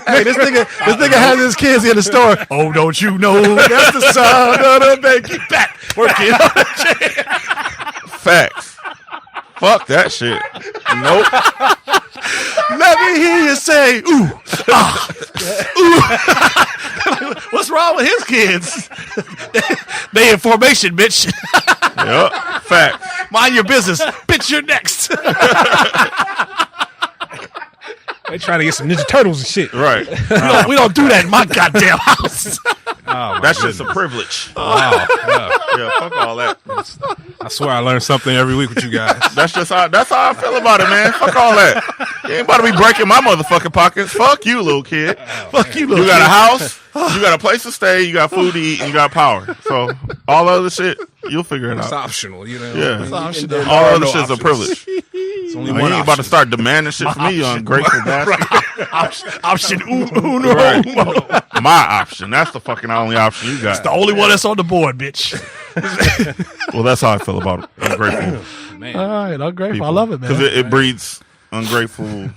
Hey, this nigga has his kids in the store. Oh, don't you know that's the sound of the baby back working on the chair. Facts. Fuck that shit. Nope. Let me hear you say, ooh, ooh. What's wrong with his kids? They in formation, bitch. Yep. Facts. Mind your business. Bitch, you're next. They trying to get some Ninja Turtles and shit. Right. We don't do that in my goddamn house. That's just a privilege. Wow. Yeah, fuck all that. I swear I learn something every week with you guys. That's how I feel about it, man. Fuck all that. You ain't about to be breaking my motherfucking pockets. Fuck you, little kid. Fuck you, little You got kid. a house, you got a place to stay, you got food to eat, and you got power. So all other shit, you'll figure it It's out. optional, you know. Yeah. All other shit's a privilege. It's only You one ain't about to start demanding shit from me, you ungrateful bastard. Option uno. Right. My option. That's the fucking only option you got. The only one that's on the board, bitch. Well, that's how I feel about ungrateful Man. All right, ungrateful. people. I love it, man. Because it breeds ungrateful,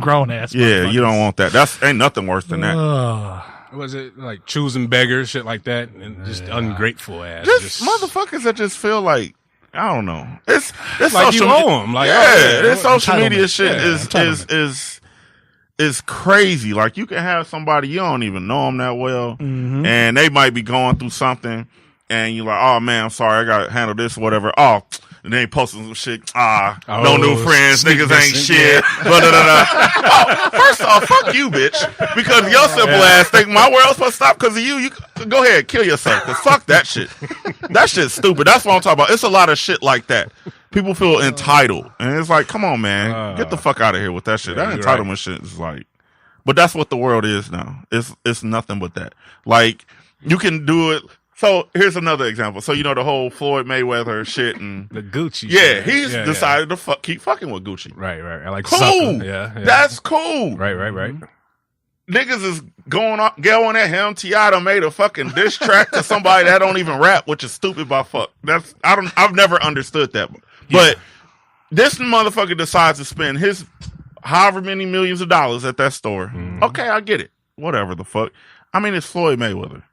Grown ass. Yeah, you don't want that. Ain't nothing worse than that. Was it like choosing beggars, shit like that, and just ungrateful ass? Just motherfuckers that just feel like, I don't know. It's like you owe them. Like, this social media entitlement. shit is crazy. Like you can have somebody you don't even know them that well, and they might be going through something, and you're like, oh man, I'm sorry, I got to handle this, or whatever. Oh. And they posting some shit. No new friends. Niggas ain't shit. Blah, blah, blah, blah. First off, fuck you, bitch. Because your simple ass think my world's supposed to stop because of you. You go ahead, kill yourself. Because fuck that shit. That shit's stupid. That's what I'm talking about. It's a lot of shit like that. People feel entitled. And it's like, come on, man. Get the fuck out of here with that shit. That entitlement shit is like, but that's what the world is now. It's nothing but that. Like, you can do it. So here's another example. So the whole Floyd Mayweather shit and the Gucci. Yeah, shit. he's decided to keep fucking with Gucci. Right. I like cool. Sucker. Yeah. That's cool. Right. Niggas is going at him. T.I. made a fucking diss track to somebody that don't even rap, which is stupid by fuck. I've never understood that. But this motherfucker decides to spend his however many millions of dollars at that store. Okay, I get it. Whatever the fuck. I mean, it's Floyd Mayweather.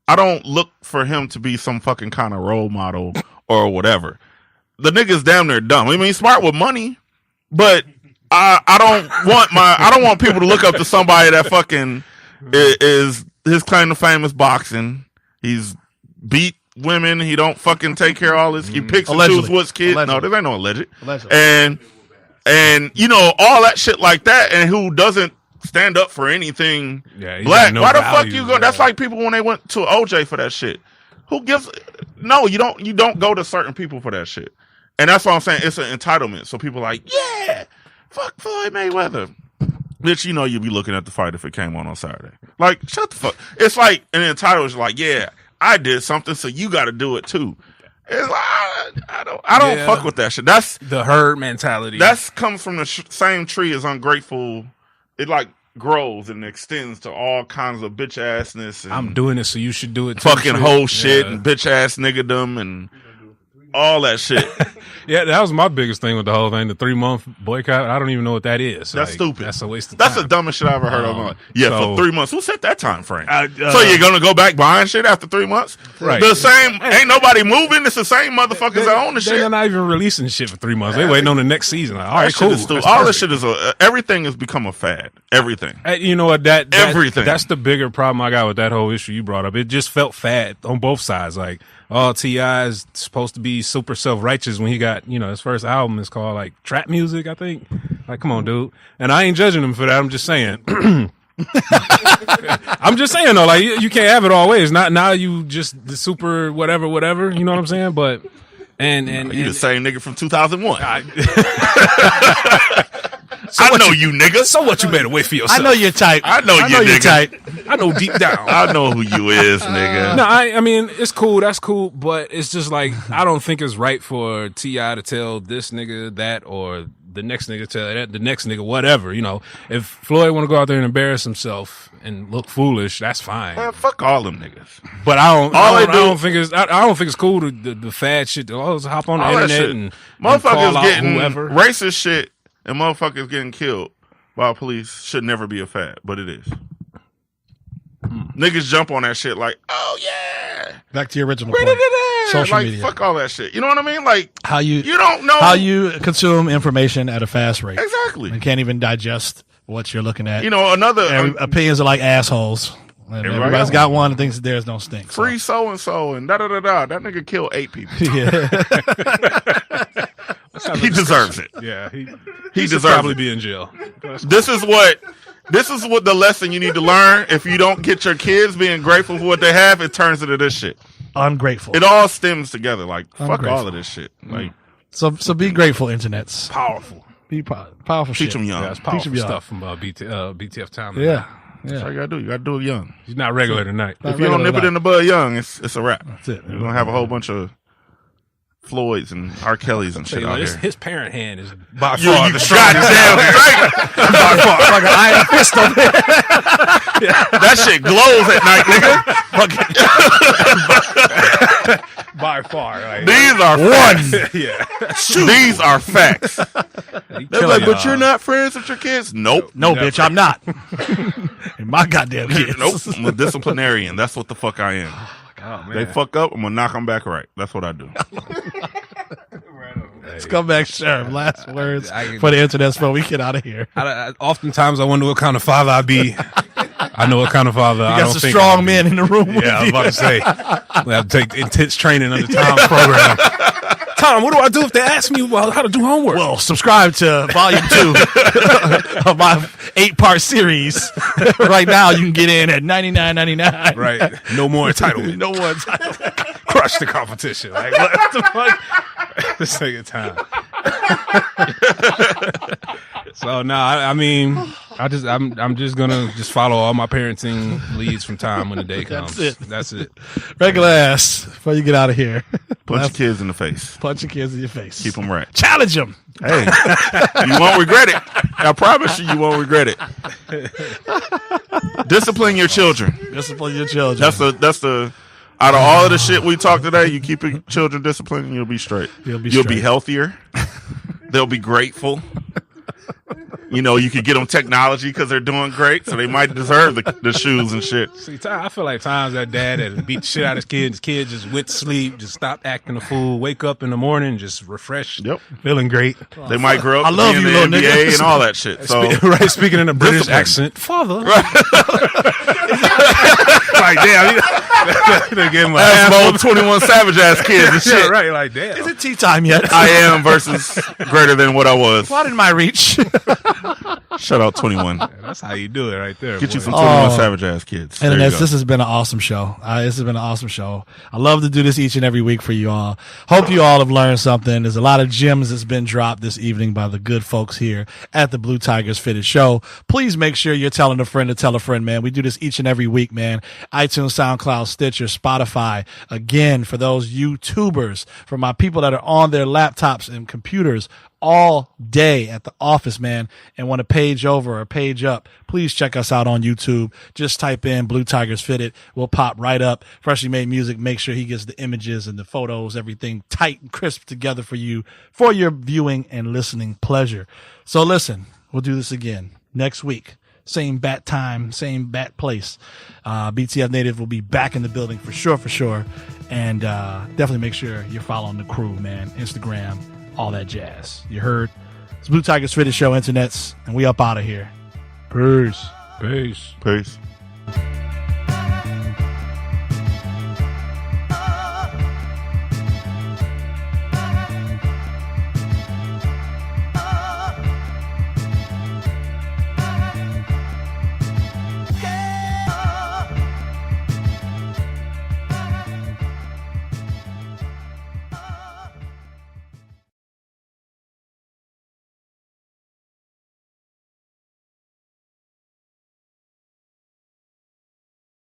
I don't look for him to be some fucking kind of role model or whatever. The nigga's damn near dumb. I mean, he's smart with money, but I don't want people to look up to somebody that fucking is his claim to fame is boxing. He's beat women. He don't fucking take care of all this. He picks and chooses what's kids. No, there ain't no alleged. And all that shit like that, and who doesn't stand up for anything black. Why the fuck you go? That's like people when they went to OJ for that shit. Who gives? No, you don't go to certain people for that shit. And that's what I'm saying. It's an entitlement. So people are like, yeah, fuck Floyd Mayweather. Bitch, you'd be looking at the fight if it came on Saturday. Like, shut the fuck. It's like an entitlement. Like, yeah, I did something, so you got to do it too. It's like, I don't fuck with that shit. That's the herd mentality. That's comes from the same tree as ungrateful. It like grows and extends to all kinds of bitch assness. And I'm doing it, so you should do it too. Fucking whole shit and bitch ass niggerdom and all that shit. Yeah, that was my biggest thing with the whole thing. The 3-month boycott. I don't even know what that is. That's stupid. That's a waste of time. That's the dumbest shit I ever heard of. Yeah, so, for 3 months. Who set that time frame? So you're gonna go back buying shit after 3 months? Right. The same. Ain't nobody moving. It's the same motherfuckers that own the shit. They're not even releasing shit for 3 months. They waiting on the next season. Like, all right, cool. All this shit is everything has become a fad. Everything. You know what? Everything. That's the bigger problem I got with that whole issue you brought up. It just felt fad on both sides. Like, oh, T.I. is supposed to be super self-righteous when he got, his first album is called like trap music, I think. Like, come on, dude. And I ain't judging him for that. I'm just saying. I'm just saying though, like you can't have it all ways. Not now you just the super whatever. You know what I'm saying? But and you the same nigga from 2001. I know you nigga. So what you made a way for yourself? I know you're tight. I know you're tight. I know deep down. I know who you is, nigga. No, I mean it's cool. That's cool, but it's just like I don't think it's right for T.I. to tell this nigga that or the next nigga tell that the next nigga whatever. If Floyd want to go out there and embarrass himself and look foolish, that's fine. Man, fuck all them niggas. But I don't think it's cool to the fad shit. To always hop on the internet and motherfuckers getting whoever. Racist shit and motherfuckers getting killed by police should never be a fad, but it is. Niggas jump on that shit like, oh yeah. Back to your original point. Social like, media. Fuck all that shit. You know what I mean? Like you don't know how you consume information at a fast rate. Exactly. And can't even digest what you're looking at. Another opinions are like assholes. Everybody's got one and thinks that theirs don't stink. Free so and so and da da da da. That nigga killed 8 people. Yeah. He deserves it. Yeah, he deserves probably it. be in jail. This is what the lesson you need to learn. If you don't get your kids being grateful for what they have, it turns into this shit. Ungrateful. It all stems together. Like fuck all of this shit. Like so be grateful, Internetz. Powerful. Be powerful. Teach shit. them young. Yeah, it's powerful stuff from BTF Time. Yeah. That's all you gotta do. You gotta do it young. He's not regular tonight. If you don't nip it in the bud young, it's a wrap. That's it. You're gonna have a whole bunch of Floyds and R. Kelly's and shit out here. His parent hand is by You far the strongest. goddamn straight. By far, like an iron fist on it. That shit glows at night, nigga. By far, like, These are facts. yeah. These are facts. They're like, but you're not. not friends with your kids? Nope. No, bitch, I'm not. And my goddamn kids. Nope. I'm a disciplinarian. That's what the fuck I am. Oh, man. They fuck up, I'm gonna knock them back right. That's what I do. Scumbag sheriff. Last words for the Internetz before we get out of here. Oftentimes, I wonder what kind of father I be. I know what kind of father I You got don't some think strong men in the room. Yeah, I was about to say. We have to take intense training under Tom's program. Tom, what do I do if they ask me how to do homework? Well, subscribe to volume 2 of my 8-part series. Right now, you can get in at $99.99. Right. No more entitlement. No more entitlement. Crush the competition. Like, what the fuck? This nigga time. So no, I mean, I'm just gonna follow all my parenting leads from Tom when the day comes. That's it. Regular ass before you get out of here. Punch your kids in the face. Punch your kids in your face. Keep them right. Challenge them. Hey, you won't regret it. I promise you won't regret it. Discipline your children. Discipline your children. That's the. Out of all of the shit we talked today, you keep your children disciplined, and you'll be straight. You'll be healthier. They'll be grateful. You could get them technology because they're doing great, so they might deserve the shoes and shit. See, I feel like times that dad that beat the shit out of his kid just went to sleep, just stopped acting a fool, wake up in the morning, just refreshed, feeling great. They might grow up I love in you, the little NBA nigga. and all that shit. So right, speaking in a British accent, father. Like damn, they give him both 21 Savage ass kids and shit. Yeah, right, like damn. Is it tea time yet? I am versus greater than what I was. Not in my reach. Shut out 21. That's how you do it right there. Get boy. you some 21 Savage ass kids. There you go. This has been an awesome show. This has been an awesome show. I love to do this each and every week for you all. Hope you all have learned something. There's a lot of gems that's been dropped this evening by the good folks here at the Blue Tigers Fitted Show. Please make sure you're telling a friend to tell a friend, man. We do this each and every week, man. iTunes, SoundCloud, Stitcher, Spotify. Again, for those YouTubers, for my people that are on their laptops and computers, all day at the office, man, and want to page over or page up, please check us out on YouTube. Just type in Blue Tigers Fitted. We'll pop right up. Freshly Made Music. Make sure he gets the images and the photos, everything tight and crisp together for you for your viewing and listening pleasure. So listen, we'll do this again next week. Same bat time, same bat place. BTF Native will be back in the building for sure. And definitely make sure you're following the crew, man. Instagram, all that jazz. You heard? It's Blue Tigers Fitted Show, Internetz, and we up out of here. Peace. Peace.